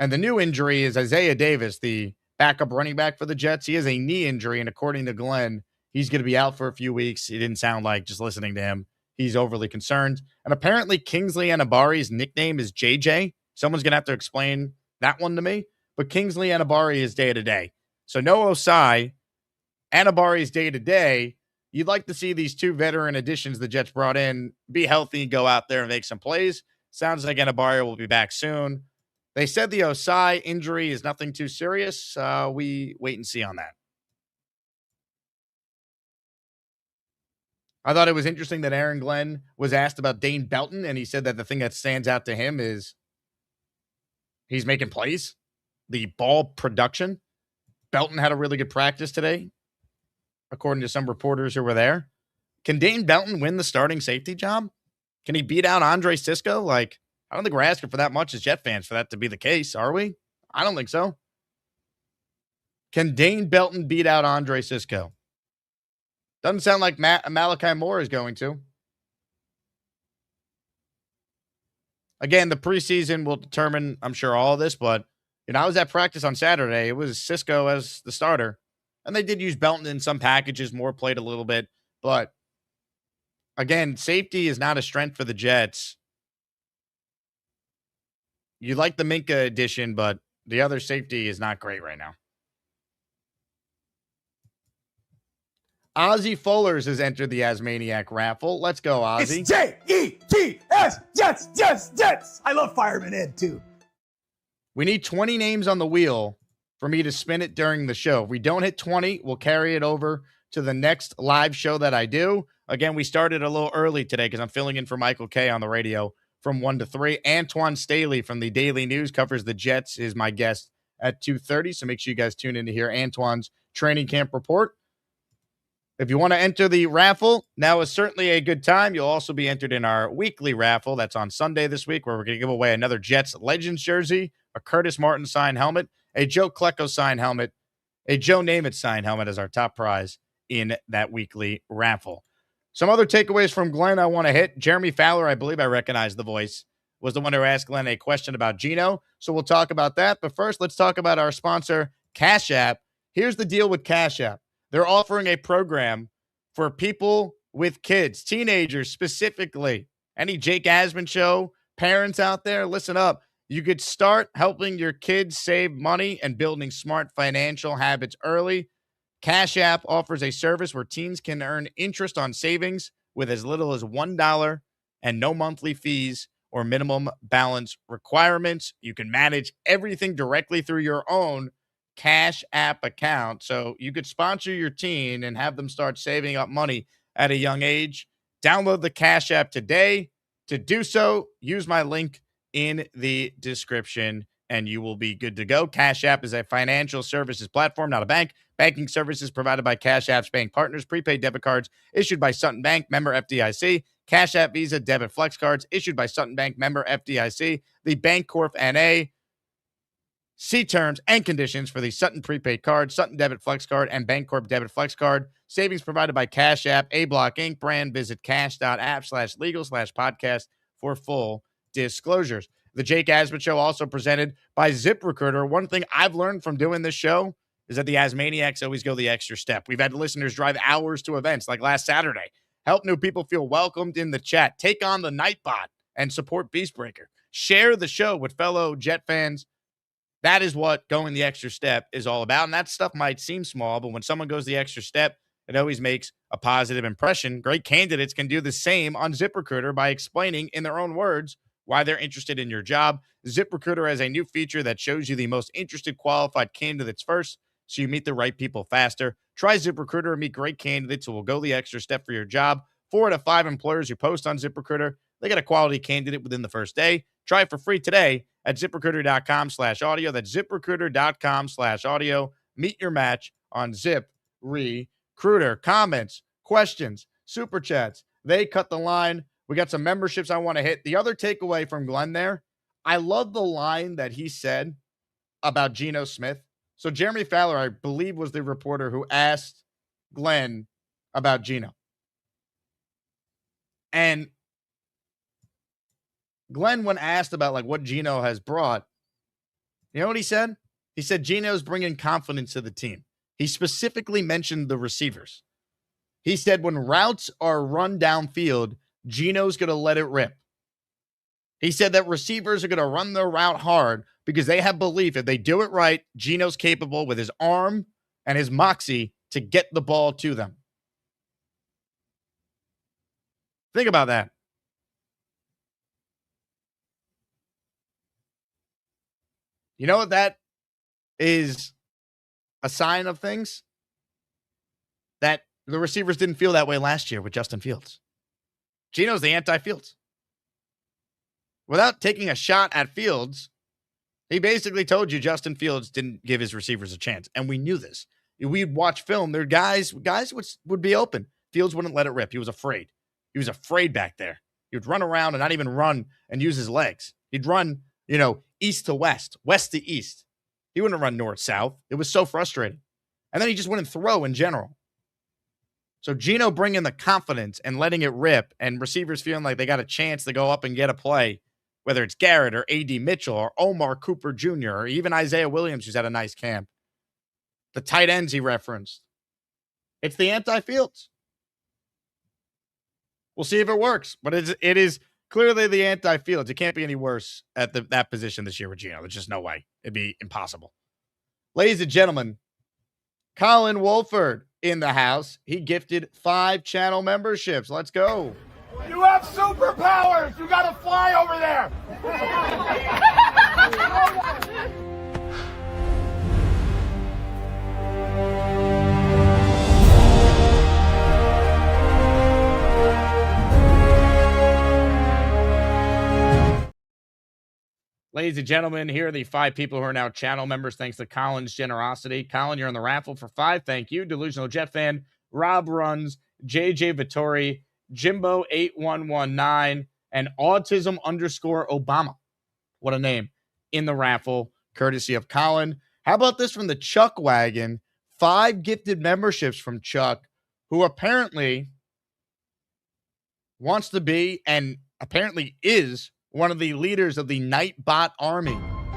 And the new injury is Isaiah Davis, the backup running back for the Jets. He has a knee injury, and according to Glenn, he's going to be out for a few weeks. It didn't sound like, just listening to him, he's overly concerned. And apparently Kingsley Anabari's nickname is JJ. Someone's going to have to explain that one to me. But Kingsley Anabari is day-to-day. So no Osai. Anabari is day-to-day. You'd like to see these two veteran additions the Jets brought in be healthy, go out there and make some plays. Sounds like Anabari will be back soon. They said the Osai injury is nothing too serious. We wait and see on that. I thought it was interesting that Aaron Glenn was asked about Dane Belton, and he said that the thing that stands out to him is he's making plays. The ball production. Belton had a really good practice today, according to some reporters who were there. Can Dane Belton win the starting safety job? Can he beat out Andre Sisco? Like, I don't think we're asking for that much as Jet fans for that to be the case, are we? I don't think so. Can Dane Belton beat out Andre Sisco? Doesn't sound like Malachi Moore is going to. Again, the preseason will determine, I'm sure, all of this, but I was at practice on Saturday. It was Sisco as the starter, and they did use Belton in some packages. Moore played a little bit, but again, safety is not a strength for the Jets. You like the Minka addition, but the other safety is not great right now. Ozzie Fullers has entered the Asmaniac raffle. Let's go, Ozzie. It's J-E-T-S, Jets, Jets, Jets. I love Fireman Ed, too. We need 20 names on the wheel for me to spin it during the show. If we don't hit 20, we'll carry it over to the next live show that I do. Again, we started a little early today because I'm filling in for Michael K on the radio from 1 to 3. Antoine Staley from the Daily News covers the Jets is my guest at 2:30. So make sure you guys tune in to hear Antoine's training camp report. If you want to enter the raffle, now is certainly a good time. You'll also be entered in our weekly raffle. That's on Sunday this week, where we're going to give away another Jets Legends jersey, a Curtis Martin signed helmet, a Joe Klecko signed helmet, a Joe Namath signed helmet as our top prize in that weekly raffle. Some other takeaways from Glenn I want to hit. Jeremy Fowler, I believe I recognize the voice, was the one who asked Glenn a question about Geno. So we'll talk about that. But first, let's talk about our sponsor, Cash App. Here's the deal with Cash App. They're offering a program for people with kids, teenagers specifically. Any Jake Asman Show parents out there, listen up. You could start helping your kids save money and building smart financial habits early. Cash App offers a service where teens can earn interest on savings with as little as $1 and no monthly fees or minimum balance requirements. You can manage everything directly through your own Cash App account. So you could sponsor your teen and have them start saving up money at a young age. Download the Cash App today. To do so, use my link in the description and you will be good to go. Cash App is a financial services platform, not a bank. Banking services provided by Cash App's bank partners. Prepaid debit cards issued by Sutton Bank, member FDIC. Cash App Visa debit flex cards issued by Sutton Bank, member FDIC. The Bancorp NA. See terms and conditions for the Sutton prepaid card, Sutton debit flex card, and Bancorp debit flex card. Savings provided by Cash App, A Block Inc. brand. Visit cash.app/legal/podcast for full disclosures. The Jake Asman Show also presented by ZipRecruiter. One thing I've learned from doing this show is that the Asmaniacs always go the extra step. We've had listeners drive hours to events like last Saturday. Help new people feel welcomed in the chat. Take on the Nightbot and support Beastbreaker. Share the show with fellow Jet fans. That is what going the extra step is all about. And that stuff might seem small, but when someone goes the extra step, it always makes a positive impression. Great candidates can do the same on ZipRecruiter by explaining in their own words why they're interested in your job. ZipRecruiter has a new feature that shows you the most interested qualified candidates first, so you meet the right people faster. Try ZipRecruiter and meet great candidates who will go the extra step for your job. 4 out of 5 employers who post on ZipRecruiter, they get a quality candidate within the first day. Try it for free today at ZipRecruiter.com/audio. That's ZipRecruiter.com/audio. Meet your match on ZipRecruiter. Comments, questions, super chats. They cut the line. We got some memberships I want to hit. The other takeaway from Glenn there, I love the line that he said about Geno Smith. So Jeremy Fowler, I believe, was the reporter who asked Glenn about Geno. And Glenn, when asked about like what Geno has brought, you know what he said? He said Geno's bringing confidence to the team. He specifically mentioned the receivers. He said when routes are run downfield, Geno's going to let it rip. He said that receivers are going to run their route hard because they have belief if they do it right, Geno's capable with his arm and his moxie to get the ball to them. Think about that. You know what that is a sign of things? That the receivers didn't feel that way last year with Justin Fields. Geno's the anti-Fields. Without taking a shot at Fields, he basically told you Justin Fields didn't give his receivers a chance. And we knew this. We'd watch film. There guys would be open. Fields wouldn't let it rip. He was afraid. He was afraid back there. He would run around and not even run and use his legs. He'd run, east to west, west to east. He wouldn't run north, south. It was so frustrating. And then he just wouldn't throw in general. So Geno bringing the confidence and letting it rip and receivers feeling like they got a chance to go up and get a play, whether it's Garrett or A.D. Mitchell or Omar Cooper Jr. or even Isaiah Williams, who's had a nice camp. The tight ends he referenced. It's the anti-Fields. We'll see if it works, but it is clearly the anti-Fields. It can't be any worse at that position this year with Geno. There's just no way. It'd be impossible. Ladies and gentlemen, Colin Wolford in the house. He gifted 5 channel memberships. Let's go. You have superpowers. You got to fly over there. ladies and gentlemen, here are the 5 people who are now channel members thanks to Colin's generosity. Colin, you're in the raffle for 5. Thank you. Delusional Jet Fan, Rob Runs, JJ Vittori, Jimbo8119, and Autism_Obama. What a name. In the raffle, courtesy of Colin. How about this from the Chuck Wagon? 5 gifted memberships from Chuck, who apparently wants to be and apparently is one of the leaders of the Nightbot army.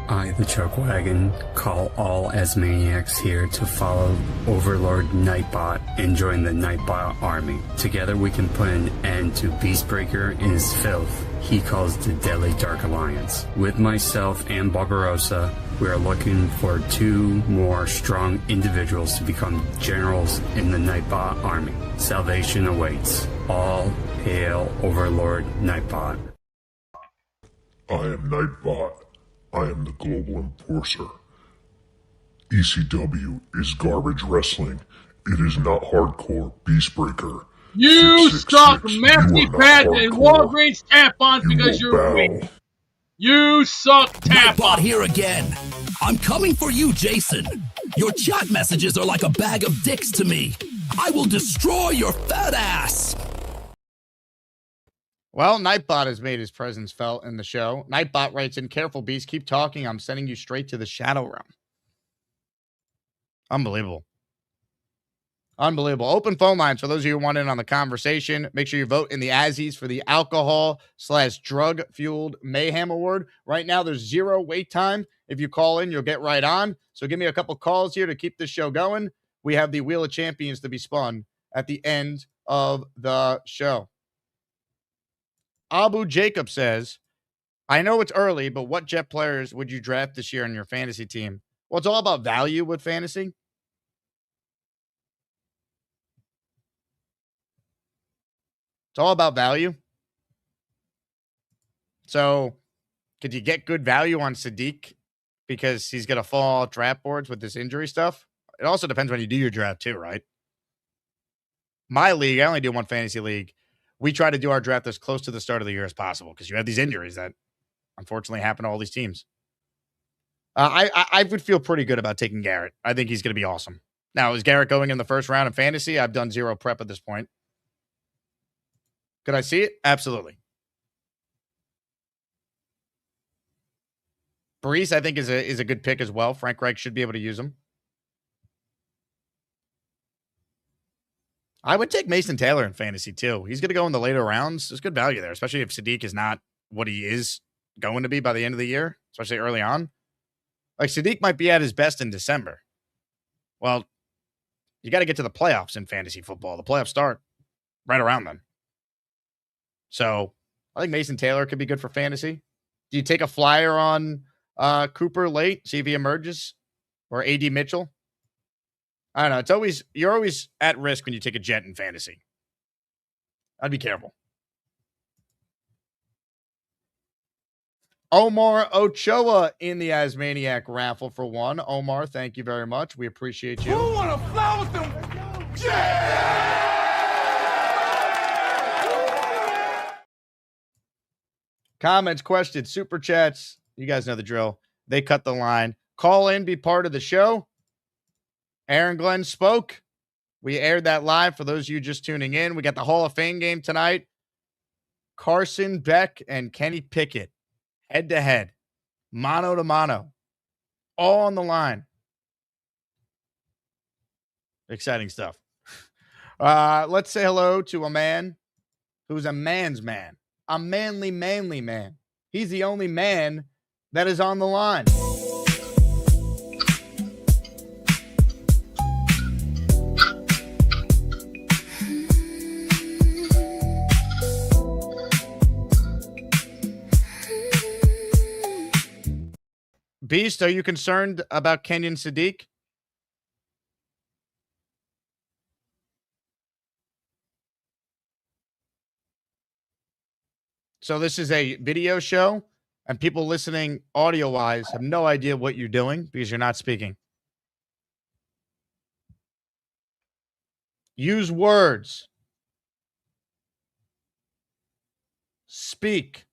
I, the Chuck Wagon, call all Asmaniacs here to follow Overlord Nightbot and join the Nightbot army. Together we can put an end to Beastbreaker and his filth he calls the Deadly Dark Alliance. With myself and Barbarossa, we are looking for 2 more strong individuals to become generals in the Nightbot army. Salvation awaits. All hail Overlord Nightbot. I am Nightbot. I am the global enforcer. ECW is garbage wrestling. It is not hardcore Beastbreaker. You 666, suck you messy are not pads and hardcore. Walgreens tampons because you're weak. You suck tampons. Nightbot here again. I'm coming for you, Jason. Your chat messages are like a bag of dicks to me. I will destroy your fat ass. Well, Nightbot has made his presence felt in the show. Nightbot writes in, "Careful, Beast. Keep talking. I'm sending you straight to the Shadow Realm." Unbelievable. Unbelievable. Open phone lines for those of you who want in on the conversation. Make sure you vote in the Azzies for the alcohol/drug-fueled mayhem award. Right now, there's 0 wait time. If you call in, you'll get right on. So give me a couple calls here to keep this show going. We have the Wheel of Champions to be spun at the end of the show. Abu Jacob says, I know it's early, but what Jet players would you draft this year on your fantasy team? Well, it's all about value with fantasy. It's all about value. So, could you get good value on Sadiq because he's going to fall off draft boards with this injury stuff? It also depends when you do your draft too, right? My league, I only do one fantasy league. We try to do our draft as close to the start of the year as possible because you have these injuries that unfortunately happen to all these teams. I would feel pretty good about taking Garrett. I think he's going to be awesome. Now, is Garrett going in the first round of fantasy? I've done 0 prep at this point. Could I see it? Absolutely. Brees, I think, is a good pick as well. Frank Reich should be able to use him. I would take Mason Taylor in fantasy, too. He's going to go in the later rounds. There's good value there, especially if Sadiq is not what he is going to be by the end of the year, especially early on. Like, Sadiq might be at his best in December. Well, you got to get to the playoffs in fantasy football. The playoffs start right around then. So, I think Mason Taylor could be good for fantasy. Do you take a flyer on Cooper late, see if he emerges? Or A.D. Mitchell? I don't know. You're always at risk when you take a Jet in fantasy. I'd be careful. Omar Ochoa in the Asmaniac raffle for 1. Omar, thank you very much. We appreciate you. Who want to fly with them? Comments, questions, super chats. You guys know the drill. They cut the line. Call in, be part of the show. Aaron Glenn spoke. We aired that live for those of you just tuning in. We got the Hall of Fame game tonight. Carson Beck and Kenny Pickett, head to head, mano to mano, all on the line. Exciting stuff. Let's say hello to a man who's a man's man, a manly man. He's the only man that is on the line. Beast, are you concerned about Kenyon Sadiq? So this is a video show, and people listening audio-wise have no idea what you're doing because you're not speaking. Use words. Speak.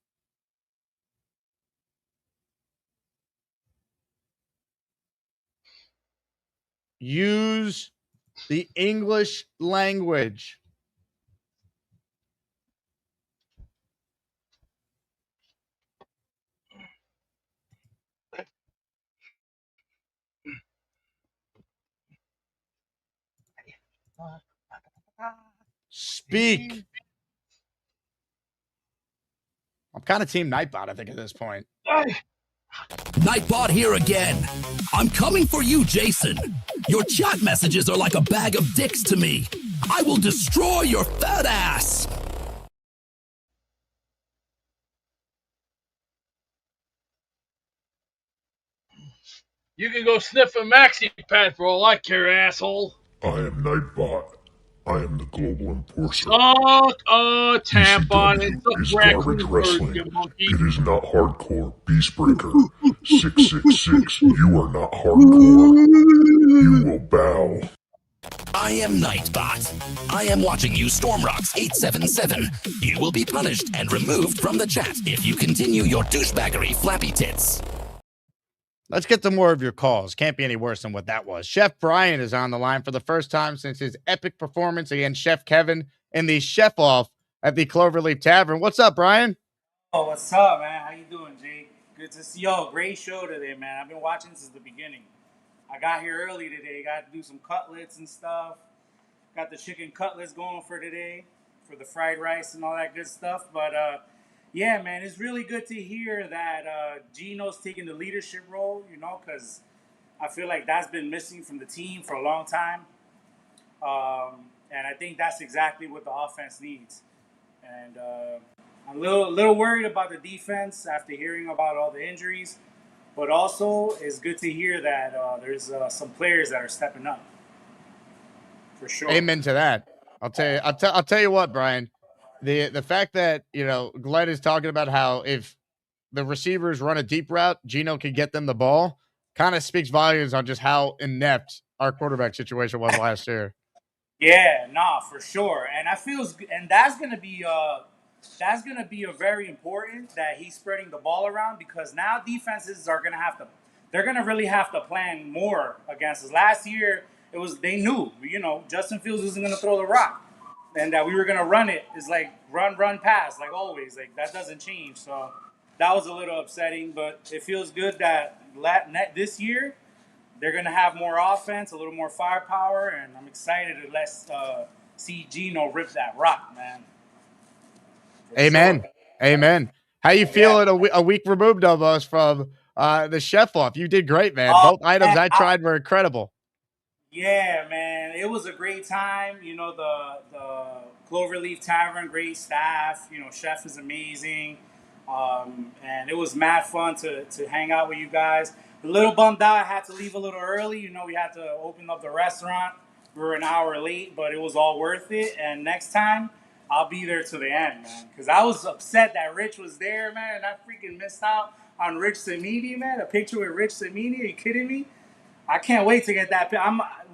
use the English language. Speak. I'm kind of Team Nightbot, I think, at this point. Nightbot here again. I'm coming for you, Jason. Your chat messages are like a bag of dicks to me. I will destroy your fat ass. You can go sniff a maxi pad for all I care, asshole. I am Nightbot. I am the global enforcer. Suck a tampon and ECW is suck garbage raccoon wrestling. you monkey. It is not hardcore. Beastbreaker. 666. You are not hardcore. You will bow. I am Nightbot. I am watching you, Stormrocks 877. You will be punished and removed from the chat if you continue your douchebaggery, flappy tits. Let's get to more of your calls. Can't be any worse than what that was. Chef Brian is on the line for the first time since his epic performance against Chef Kevin in the Chef Off at the Cloverleaf Tavern. What's up, Brian? Oh, what's up, man? How you doing, Jake? Good to see y'all. Great show today, man. I've been watching since the beginning. I got here early today. Got to do some cutlets and stuff. Got the chicken cutlets going for today for the fried rice and all that good stuff. But, yeah, man, it's really good to hear that Gino's taking the leadership role, you know, because I feel like that's been missing from the team for a long time. And I think that's exactly what the offense needs. And I'm a little worried about the defense after hearing about all the injuries. But also, it's good to hear that there's some players that are stepping up. For sure. Amen to that. I'll tell you what, Brian. The fact that, you know, Glenn is talking about how if the receivers run a deep route, Gino can get them the ball, kind of speaks volumes on just how inept our quarterback situation was last year. Yeah, nah, for sure. And that's gonna be a very important that he's spreading the ball around, because now defenses are they're gonna really have to plan more against us. Last year they knew, you know, Justin Fields wasn't gonna throw the rock. And that we were going to run it is like run, pass, like always. Like, that doesn't change. So that was a little upsetting. But it feels good that this year they're going to have more offense, a little more firepower. And I'm excited to see Gino rip that rock, man. Amen. Sure. Amen. How you feeling a week removed of us from the Chef Off? You did great, man. Both items I tried were incredible. Yeah, man, it was a great time. You know, the Cloverleaf Tavern, great staff. You know, Chef is amazing, and it was mad fun to hang out with you guys. A little bummed out I had to leave a little early. You know, we had to open up the restaurant. We were an hour late, but it was all worth it. And next time, I'll be there to the end, man, because I was upset that Rich was there, man, and I freaking missed out on Rich Samini, man. A picture with Rich Samini? Are you kidding me? I can't wait to get that.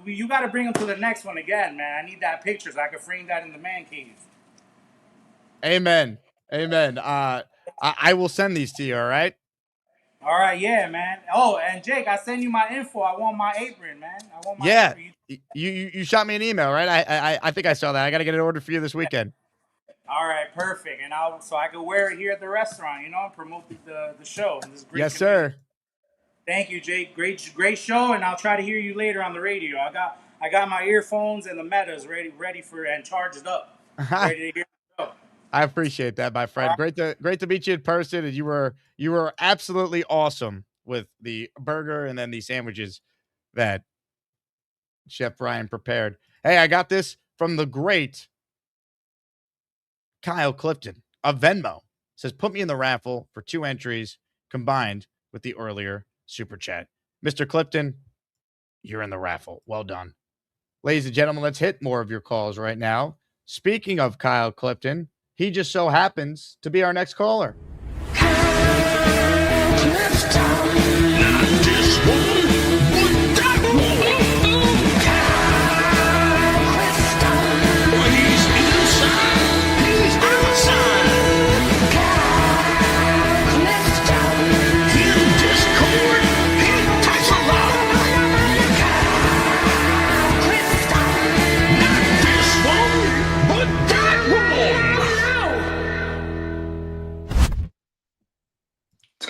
You got to bring him to the next one again, man. I need that picture so I can frame that in the man cave. Amen. Amen. I will send these to you. All right. All right. Yeah, man. Oh, and Jake, I send you my info. I want my apron, man. I want my apron. You shot me an email, right? I think I saw that. I got to get it ordered for you this weekend. All right. Perfect. And so I can wear it here at the restaurant, you know, and promote the show. And this great yes, community. Sir. Thank you, Jake. Great show, and I'll try to hear you later on the radio. I got my earphones and the metas ready for and charged up. Ready to hear the show. I appreciate that, my friend. Great to meet you in person, and you were absolutely awesome with the burger and then the sandwiches that Chef Brian prepared. Hey, I got this from the great Kyle Clifton of Venmo. Says, put me in the raffle for 2 entries combined with the earlier super chat. Mr. Clifton, you're in the raffle. Well done. Ladies and gentlemen, let's hit more of your calls right now. Speaking of Kyle Clifton, he just so happens to be our next caller.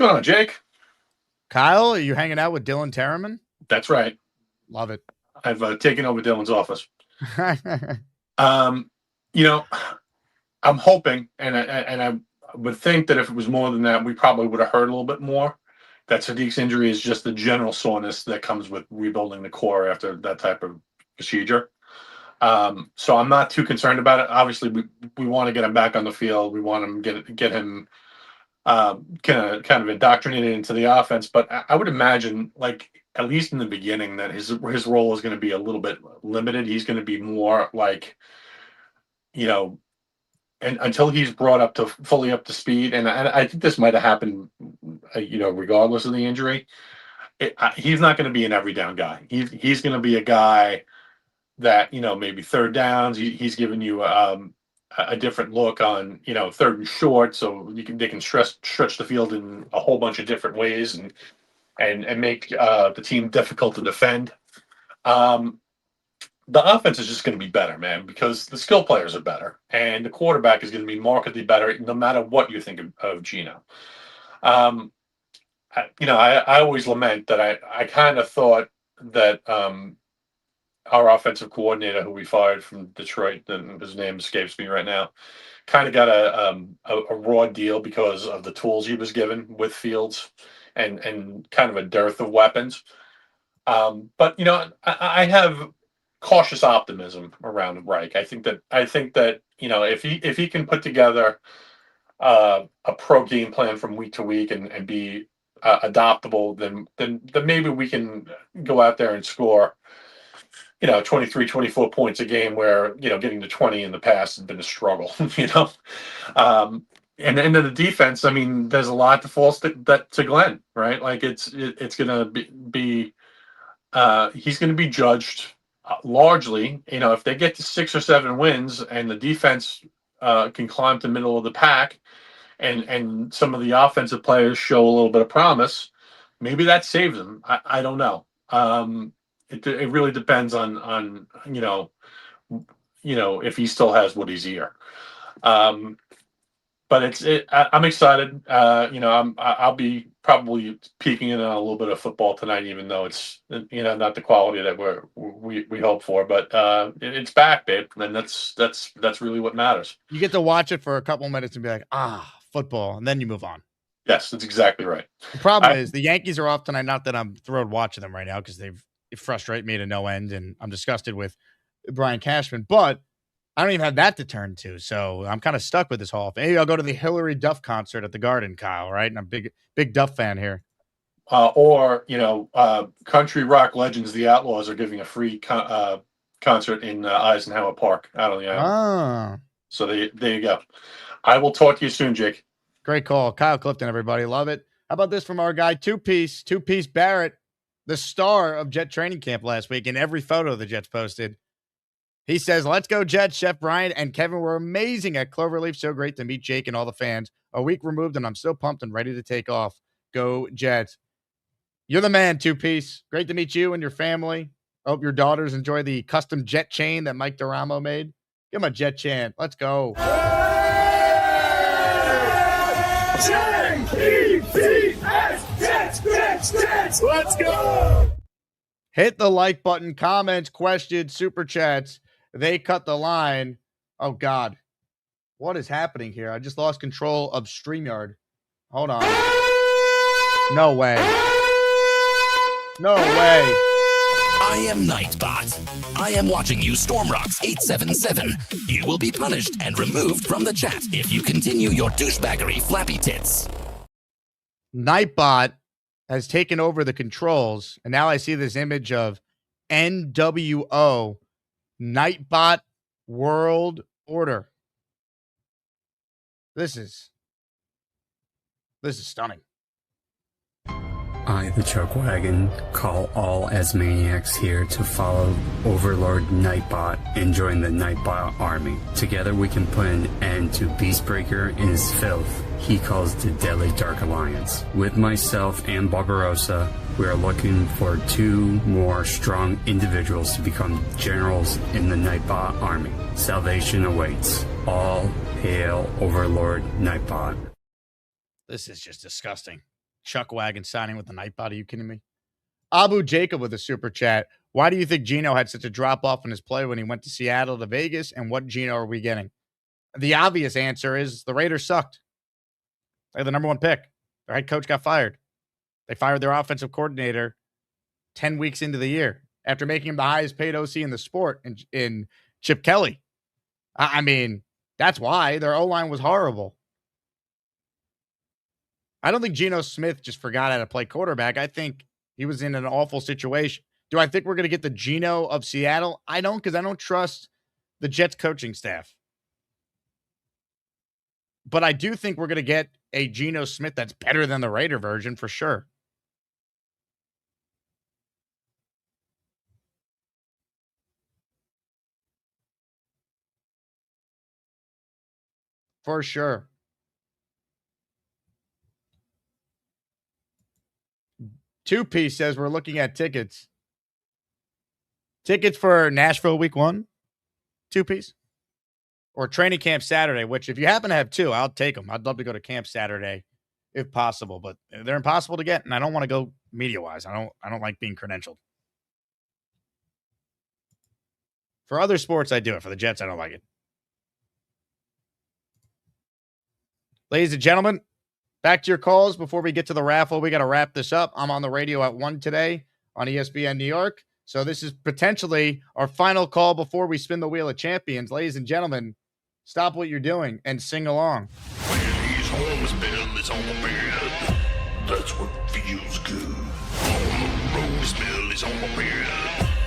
going on, Jake? Kyle, are you hanging out with Dylan Terraman? That's right. Love it. I've taken over Dylan's office. You know, I'm hoping, and I would think that if it was more than that, we probably would have heard a little bit more. That Sadiq's injury is just the general soreness that comes with rebuilding the core after that type of procedure. So I'm not too concerned about it. Obviously, we want to get him back on the field. We want him get him kind of indoctrinated into the offense. But I would imagine, like, at least in the beginning, that his role is going to be a little bit limited. He's going to be more like, you know, and until he's brought up to fully up to speed. And I think this might have happened, you know, regardless of the injury. He's not going to be an every down guy. He's going to be a guy that, you know, maybe third downs, he's giving you a different look on, you know, third and short, so they can stretch the field in a whole bunch of different ways and make the team difficult to defend. The offense is just going to be better, man, because the skill players are better, and the quarterback is going to be markedly better, no matter what you think of Gino. You know, I always lament that I kind of thought that our offensive coordinator, who we fired from Detroit, and his name escapes me right now, kind of got a raw deal because of the tools he was given with Fields and kind of a dearth of weapons. But, you know, I have cautious optimism around Reich. I think that you know, if he can put together a pro game plan from week to week and be adoptable, then maybe we can go out there and score, you know, 23, 24 points a game, where, you know, getting to 20 in the past has been a struggle, you know. And then the defense, I mean, there's a lot to fall to Glenn, right? Like it's going to be he's going to be judged largely, you know, if they get to 6 or 7 wins and the defense can climb to the middle of the pack, and some of the offensive players show a little bit of promise, maybe that saves them. I don't know. It really depends on you know if he still has Woody's ear. But I'm excited. You know, I'll be probably peeking in on a little bit of football tonight, even though it's, you know, not the quality that we hope for. But it's back, babe, and that's really what matters. You get to watch it for a couple minutes and be like, football, and then you move on. Yes, that's exactly right. The problem is the Yankees are off tonight. Not that I'm thrilled watching them right now, because they frustrate me to no end, and I'm disgusted with Brian Cashman. But I don't even have that to turn to, so I'm kind of stuck with this Hall of Fame. Maybe I'll go to the Hillary Duff concert at the Garden, Kyle, right? And I'm a big Duff fan here. Or, you know, country rock legends, the Outlaws, are giving a free concert in Eisenhower Park out on the island. So there you go. I will talk to you soon, Jake. Great call. Kyle Clifton, everybody. Love it. How about this from our guy, Two-Piece Barrett, the star of Jet training camp last week, in every photo the Jets posted. He says, "Let's go, Jets. Chef Brian and Kevin were amazing at Cloverleaf. So great to meet Jake and all the fans. A week removed, and I'm still pumped and ready to take off. Go, Jets." You're the man, Two-Piece. Great to meet you and your family. I hope your daughters enjoy the custom jet chain that Mike Duramo made. Give him a jet chant. Let's go. Jets. Let's go. Hit the like button, comments, questions, super chats. They cut the line. Oh, God. What is happening here? I just lost control of StreamYard. Hold on. No way. No way. I am Nightbot. I am watching you, Stormrocks 877. You will be punished and removed from the chat if you continue your douchebaggery, flappy tits. Nightbot has taken over the controls, and now I see this image of NWO, Nightbot World Order. This is stunning. I, the Chuck Wagon, call all Asmaniacs here to follow Overlord Nightbot and join the Nightbot army. Together we can put an end to Beastbreaker and his filth he calls the Deadly Dark Alliance. With myself and Barbarossa, we are looking for 2 more strong individuals to become generals in the Nightbot army. Salvation awaits. All hail Overlord Nightbot. This is just disgusting. Chuck Wagon signing with the Nightbot. Are you kidding me? Abu Jacob with a super chat. Why do you think Geno had such a drop off in his play when he went to Seattle to Vegas? And what Geno are we getting? The obvious answer is the Raiders sucked. They're the number one pick. Their head coach got fired. They fired their offensive coordinator 10 weeks into the year after making him the highest paid OC in the sport in Chip Kelly. I mean, that's why their O-line was horrible. I don't think Geno Smith just forgot how to play quarterback. I think he was in an awful situation. Do I think we're going to get the Geno of Seattle? I don't, because I don't trust the Jets coaching staff. But I do think we're going to get a Geno Smith that's better than the Raider version for sure. For sure. Two-Piece says we're looking at tickets. Tickets for Nashville week 1? Two-Piece? Or training camp Saturday, which if you happen to have two, I'll take them. I'd love to go to camp Saturday if possible, but they're impossible to get, and I don't want to go media-wise. I don't like being credentialed. For other sports, I do it. For the Jets, I don't like it. Ladies and gentlemen, back to your calls before we get to the raffle. We got to wrap this up. I'm on the radio at 1 today on ESPN New York. So this is potentially our final call before we spin the wheel of champions. Ladies and gentlemen, stop what you're doing and sing along. When his horn smell is on the bed, that's what feels good. On the road, smell is on the bed,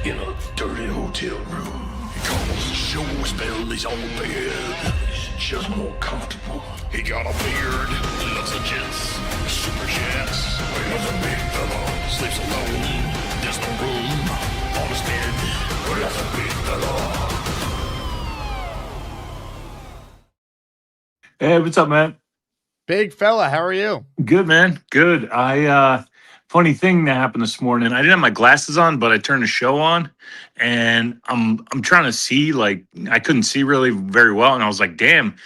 in a dirty hotel room. Because the show smell is on the bed, it's just more comfortable. He got a beard, loves the Jets, super chats. Well, a big fella, sleeps alone. There's no room on his bed. Well, that's a big fella. Hey, what's up, man? Big fella, how are you? Good, man. Good. Funny thing that happened this morning. I didn't have my glasses on, but I turned the show on, and I'm trying to see. Like, I couldn't see really very well, and I was like, "Damn,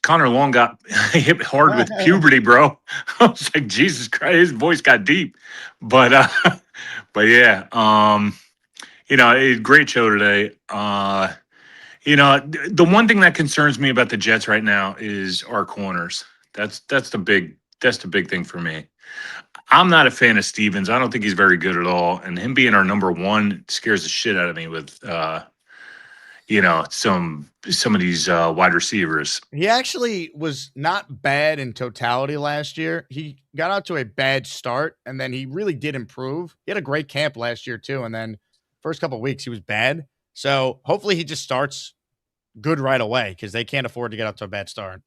Connor Long got hit hard with puberty, bro." I was like, "Jesus Christ, his voice got deep." But yeah, great show today. The one thing that concerns me about the Jets right now is our corners. That's the big thing for me. I'm not a fan of Stevens. I don't think he's very good at all. And him being our number one scares the shit out of me with some of these wide receivers. He actually was not bad in totality last year. He got out to a bad start, and then he really did improve. He had a great camp last year, too. And then first couple of weeks, he was bad. So hopefully he just starts good right away because they can't afford to get out to a bad start.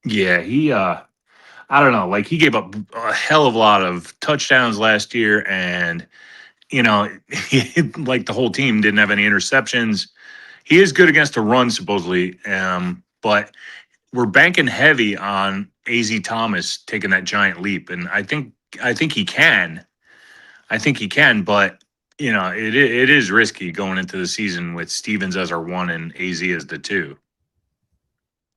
Yeah, I don't know. Like, he gave up a hell of a lot of touchdowns last year, and, like the whole team didn't have any interceptions. He is good against the run, supposedly, but we're banking heavy on AZ Thomas taking that giant leap, and I think he can. But it is risky going into the season with Stevens as our 1 and AZ as the 2.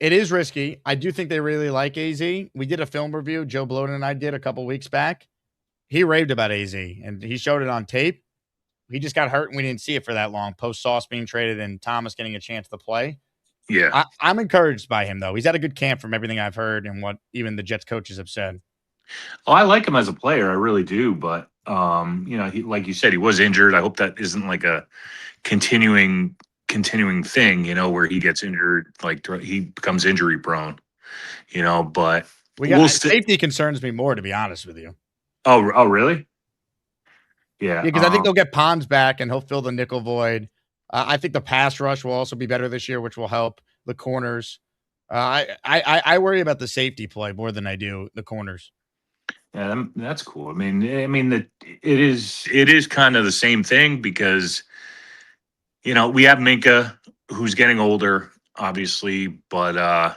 It is risky. I do think they really like AZ. We did a film review, Joe Bloden and I did a couple weeks back. He raved about AZ, and he showed it on tape. He just got hurt, and we didn't see it for that long. Post Sauce being traded and Thomas getting a chance to play. Yeah. I'm encouraged by him, though. He's had a good camp from everything I've heard and what even the Jets coaches have said. Oh, I like him as a player. I really do. But, he, like you said, he was injured. I hope that isn't like a continuing thing, where he gets injured, like he becomes injury prone, but safety concerns me more, to be honest with you. Oh, really? Yeah. Because I think they'll get Pons back and he'll fill the nickel void. I think the pass rush will also be better this year, which will help the corners. I worry about the safety play more than I do the corners. Yeah, that's cool. I mean, that it is kind of the same thing because, we have Minka, who's getting older, obviously, but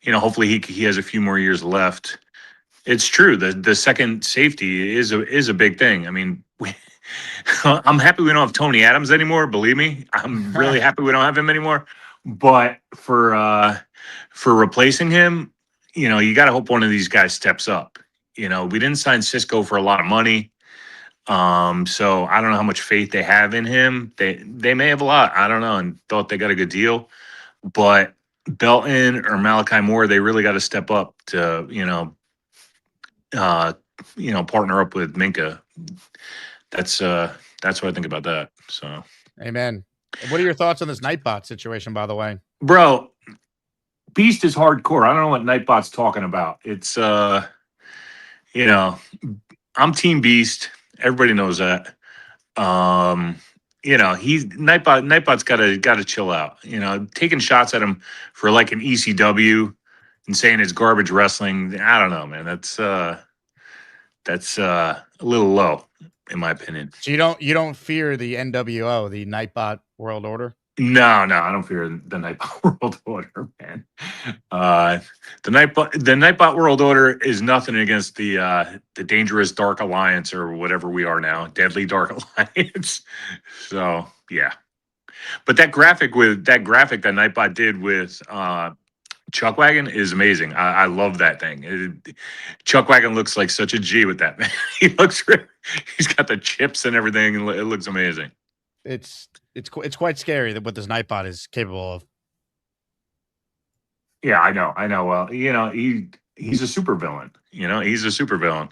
hopefully he has a few more years left. It's true. The second safety is a big thing. I mean, I'm happy we don't have Tony Adams anymore. Believe me, I'm really happy we don't have him anymore. But for replacing him, you got to hope one of these guys steps up. We didn't sign Cisco for a lot of money. So I don't know how much faith they have in him. They may have a lot. I don't know, and thought they got a good deal. But Belton or Malachi Moore, they really got to step up to, partner up with Minka. That's what I think about that. So, amen. What are your thoughts on this Nightbot situation, by the way? Bro, Beast is hardcore. I don't know what Nightbot's talking about. It's I'm Team Beast. Everybody knows that. He's Nightbot's gotta chill out. Taking shots at him for like an ECW and saying it's garbage wrestling. I don't know, man. That's a little low, in my opinion. So you don't fear the NWO, the Nightbot World Order? No, I don't fear the Nightbot World Order, man. The Nightbot World Order is nothing against the dangerous Dark Alliance or whatever we are now, Deadly Dark Alliance. So yeah, but that graphic that Nightbot did with Chuckwagon is amazing. I love that thing. Chuckwagon looks like such a G with that, man. He's got the chips and everything, and it looks amazing. It's quite scary that what this Nightbot is capable of. Yeah, I know. Well, he's a supervillain. He's a supervillain.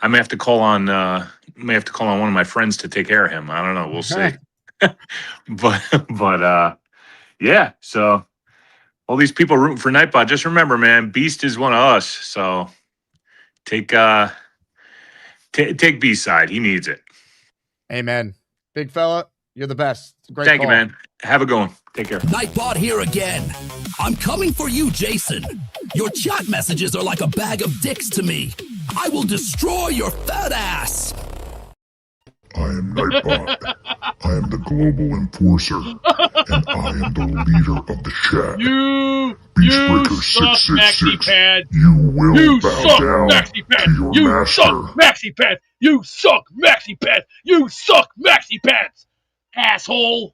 I may have to call on one of my friends to take care of him. I don't know. We'll see. but yeah. So all these people rooting for Nightbot. Just remember, man, Beast is one of us. So take Beast side. He needs it. Amen. Big fella, you're the best. Great. Thank you, man. Have a good one. Take care. Nightbot here again. I'm coming for you, Jason. Your chat messages are like a bag of dicks to me. I will destroy your fat ass. I am Nightbot. I am the global enforcer, and I am the leader of the chat. Beastbreaker 666. You will bow down to your master. Suck Maxi Pants. You suck Maxi Pants. You suck Maxi Pants. Asshole.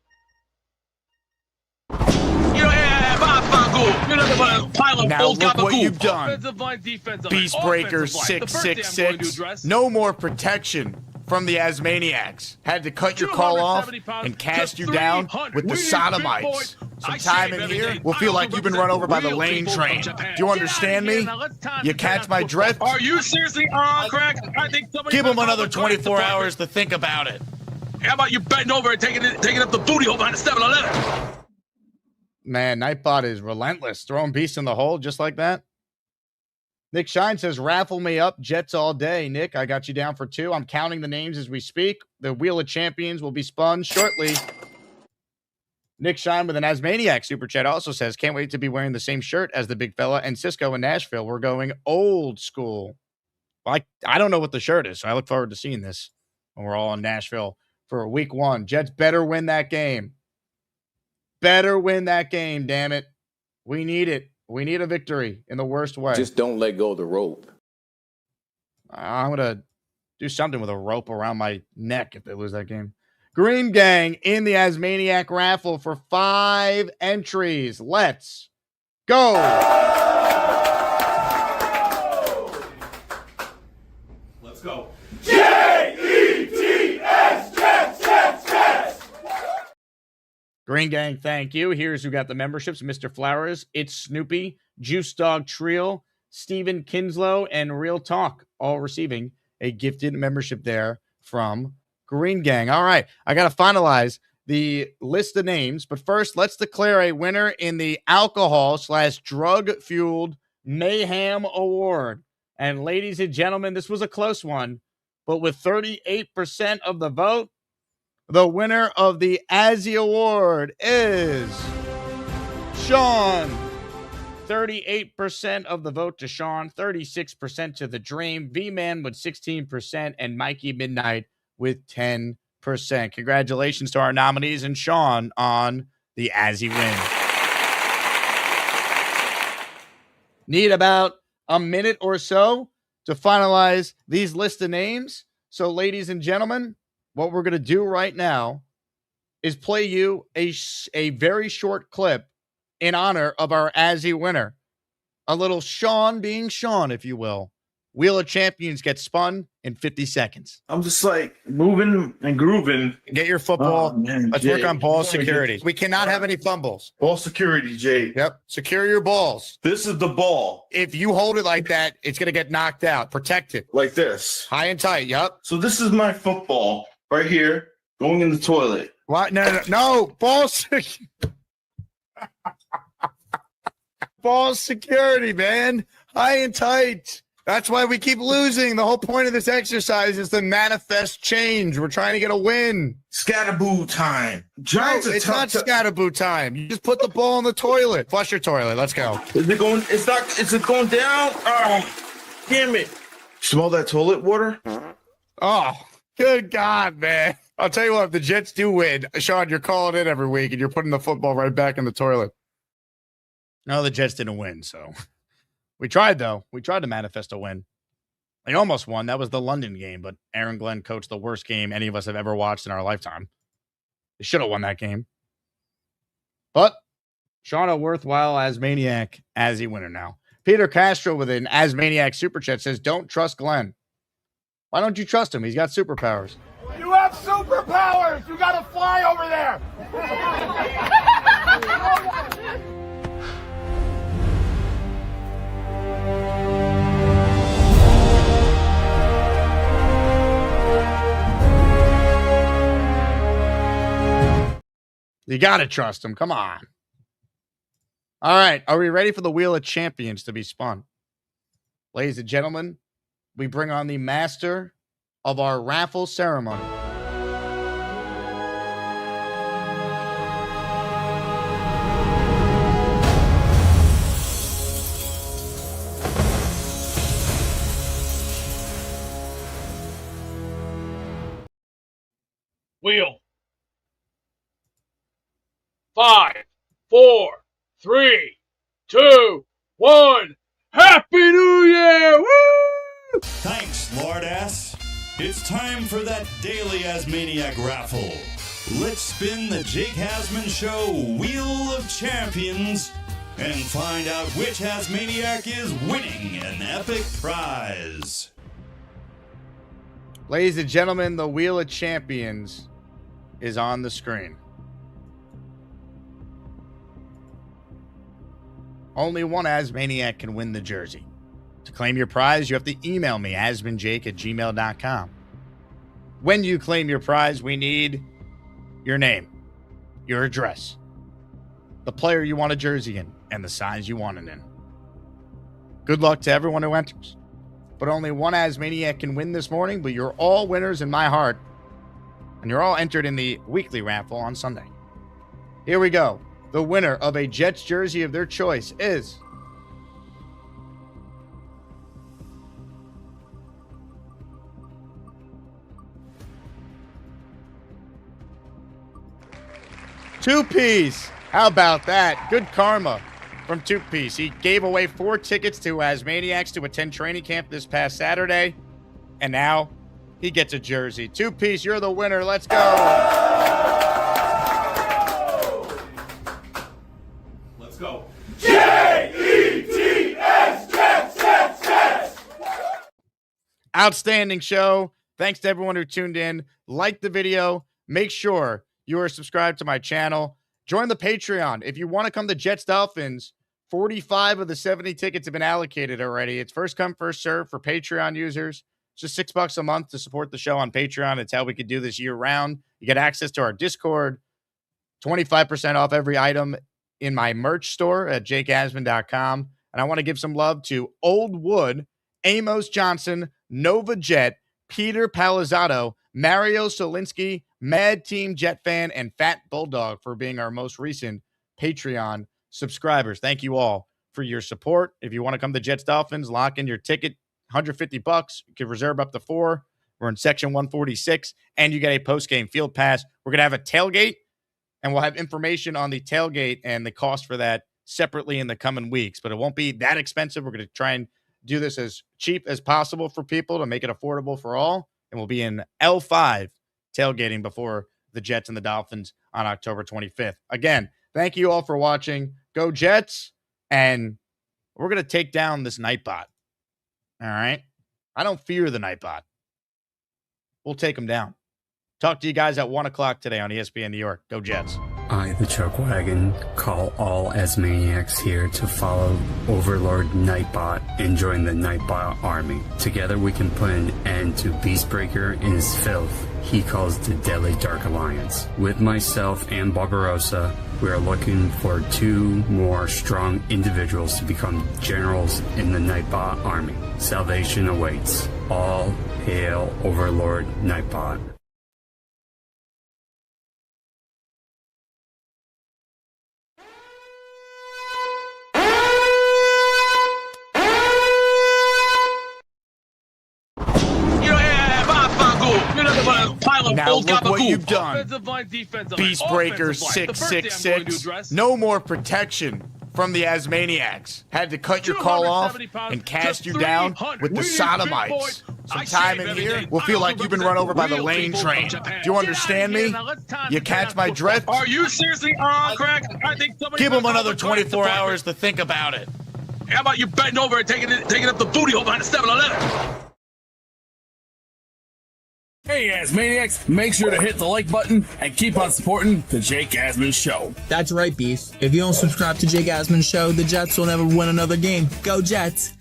Now look what you've done. Beastbreaker 666. No more protection from the Asmaniacs. Had to cut your call off and cast you down with the sodomites. Some time in here will feel like you've been run over by the lane train. Do you understand me? You catch my drift? Are you seriously on crack? I think give him another 24 hours to think about it. How about you bending over and taking up the booty hole behind the 7-Eleven? Man, Nightbot is relentless. Throwing Beast in the hole just like that. Nick Shine says, raffle me up, Jets all day. Nick, I got you down for 2. I'm counting the names as we speak. The Wheel of Champions will be spun shortly. Nick Shine with an Asmaniac super chat also says, can't wait to be wearing the same shirt as the big fella and Cisco in Nashville. We're going old school. I don't know what the shirt is, so I look forward to seeing this when we're all in Nashville for week 1. Jets better win that game. Better win that game, damn it. We need it. We need a victory in the worst way. Just don't let go of the rope. I'm going to do something with a rope around my neck if they lose that game. Green Gang in the Asmaniac raffle for 5 entries. Let's go. Let's go. J-E-T-S, Jets, Jets, Jets. Green Gang, thank you. Here's who got the memberships. Mr. Flowers, It's Snoopy, Juice Dog Trio, Steven Kinslow, and Real Talk, all receiving a gifted membership there from Green Gang. All right, I got to finalize the list of names, but first, let's declare a winner in the alcohol/drug-fueled mayhem award. And ladies and gentlemen, this was a close one, but with 38% of the vote, the winner of the Azzy Award is Sean. 38% of the vote to Sean, 36% to The Dream, V-Man with 16%, and Mikey Midnight with 10%. Congratulations to our nominees and Sean on the Azzy win. Need about a minute or so to finalize these list of names. So, ladies and gentlemen, what we're going to do right now is play you a very short clip in honor of our Azzy winner. A little Sean being Sean, if you will. Wheel of Champions gets spun in 50 seconds. I'm just like moving and grooving. Get your football. Oh, man, Let's Jay, work on ball you wanna security. get- We cannot have any fumbles. Ball security, Jay. Yep. Secure your balls. This is the ball. If you hold it like that, it's going to get knocked out. Protect it. Like this. High and tight. Yep. So this is my football right here going in the toilet. What? No. Ball ball security, man. High and tight. That's why we keep losing. The whole point of this exercise is to manifest change. We're trying to get a win. Scatterboo time. Giants No, it's not scatterboo time. You just put the ball in the toilet. Flush your toilet. Let's go. Is it going? It's not. Is it going down? Oh, damn it! Smell that toilet water? Oh, good God, man. I'll tell you what, if the Jets do win, Sean, you're calling in every week and you're putting the football right back in the toilet. No, the Jets didn't win, so we tried, though. We tried to manifest a win. They almost won. That was the London game, but Aaron Glenn coached the worst game any of us have ever watched in our lifetime. They should have won that game. But Sean O'Worthwhile Asmaniac as the winner now. Peter Castro with an Asmaniac Super Chat says, don't trust Glenn. Why don't you trust him? He's got superpowers. You have superpowers. You got to fly over there. You got to trust him. Come on. All right. Are we ready for the Wheel of Champions to be spun? Ladies and gentlemen, we bring on the master of our raffle ceremony. Wheel. 5, 4, 3, 2, 1. Happy New Year! Woo! Thanks, Lord Ass. It's time for that daily Asmaniac raffle. Let's spin the Jake Asman Show Wheel of Champions and find out which Asmaniac is winning an epic prize. Ladies and gentlemen, the Wheel of Champions is on the screen. Only one Asmaniac can win the jersey. To claim your prize, you have to email me, asmanjake@gmail.com. When you claim your prize, we need your name, your address, the player you want a jersey in, and the size you want it in. Good luck to everyone who enters. But only one Asmaniac can win this morning, but you're all winners in my heart. And you're all entered in the weekly raffle on Sunday. Here we go. The winner of a Jets jersey of their choice is Two Piece. How about that? Good karma from Two Piece. He gave away 4 tickets to Asmaniacs to attend training camp this past Saturday, and now he gets a jersey. Two Piece, you're the winner. Let's go. Let's go. J-E-T-S, Jets, Jets, Jets. Outstanding show. Thanks to everyone who tuned in. Like the video. Make sure you are subscribed to my channel. Join the Patreon. If you want to come to Jets Dolphins, 45 of the 70 tickets have been allocated already. It's first come, first serve for Patreon users. It's just $6 a month to support the show on Patreon. It's how we could do this year round. You get access to our Discord, 25% off every item in my merch store at jakeasman.com. And I want to give some love to Old Wood, Amos Johnson, Nova Jet, Peter Palizzato, Mario Solinsky, Mad Team Jet Fan, and Fat Bulldog for being our most recent Patreon subscribers. Thank you all for your support. If you want to come to Jets Dolphins, lock in your ticket, $150. You can reserve up to 4. We're in section 146, and you get a post-game field pass. We're going to have a tailgate, and we'll have information on the tailgate and the cost for that separately in the coming weeks, but it won't be that expensive. We're going to try and do this as cheap as possible for people to make it affordable for all, and we'll be in L5 tailgating before the Jets and the Dolphins on October 25th. Again, thank you all for watching. Go Jets, and we're going to take down this Nightbot. All right? I don't fear the Nightbot. We'll take him down. Talk to you guys at 1 o'clock today on ESPN New York. Go Jets. I, the Chuck Wagon, call all Asmaniacs here to follow Overlord Nightbot and join the Nightbot army. Together we can put an end to Beastbreaker and his filth he calls the Deadly Dark Alliance. With myself and Barbarossa, we are looking for 2 more strong individuals to become generals in the Nightbot army. Salvation awaits. All hail Overlord Nightbot. Now look what you've done. Offensive line, defensive line. Beastbreaker Offensive line. The first thing I'm going to 666. address- No more protection from the Asmaniacs. Had to cut your call off and cast you down with the sodomites. Some time in here will feel like you've been run over by the lane train. Do you understand me? You catch my drift? Are you seriously on crack? I think somebody Give them another 24 hours to think about it. How about you bending over and taking up the booty hole behind the 7-Eleven? Hey, Asmaniacs, make sure to hit the like button and keep on supporting the Jake Asman Show. That's right, Beast. If you don't subscribe to Jake Asman Show, the Jets will never win another game. Go Jets!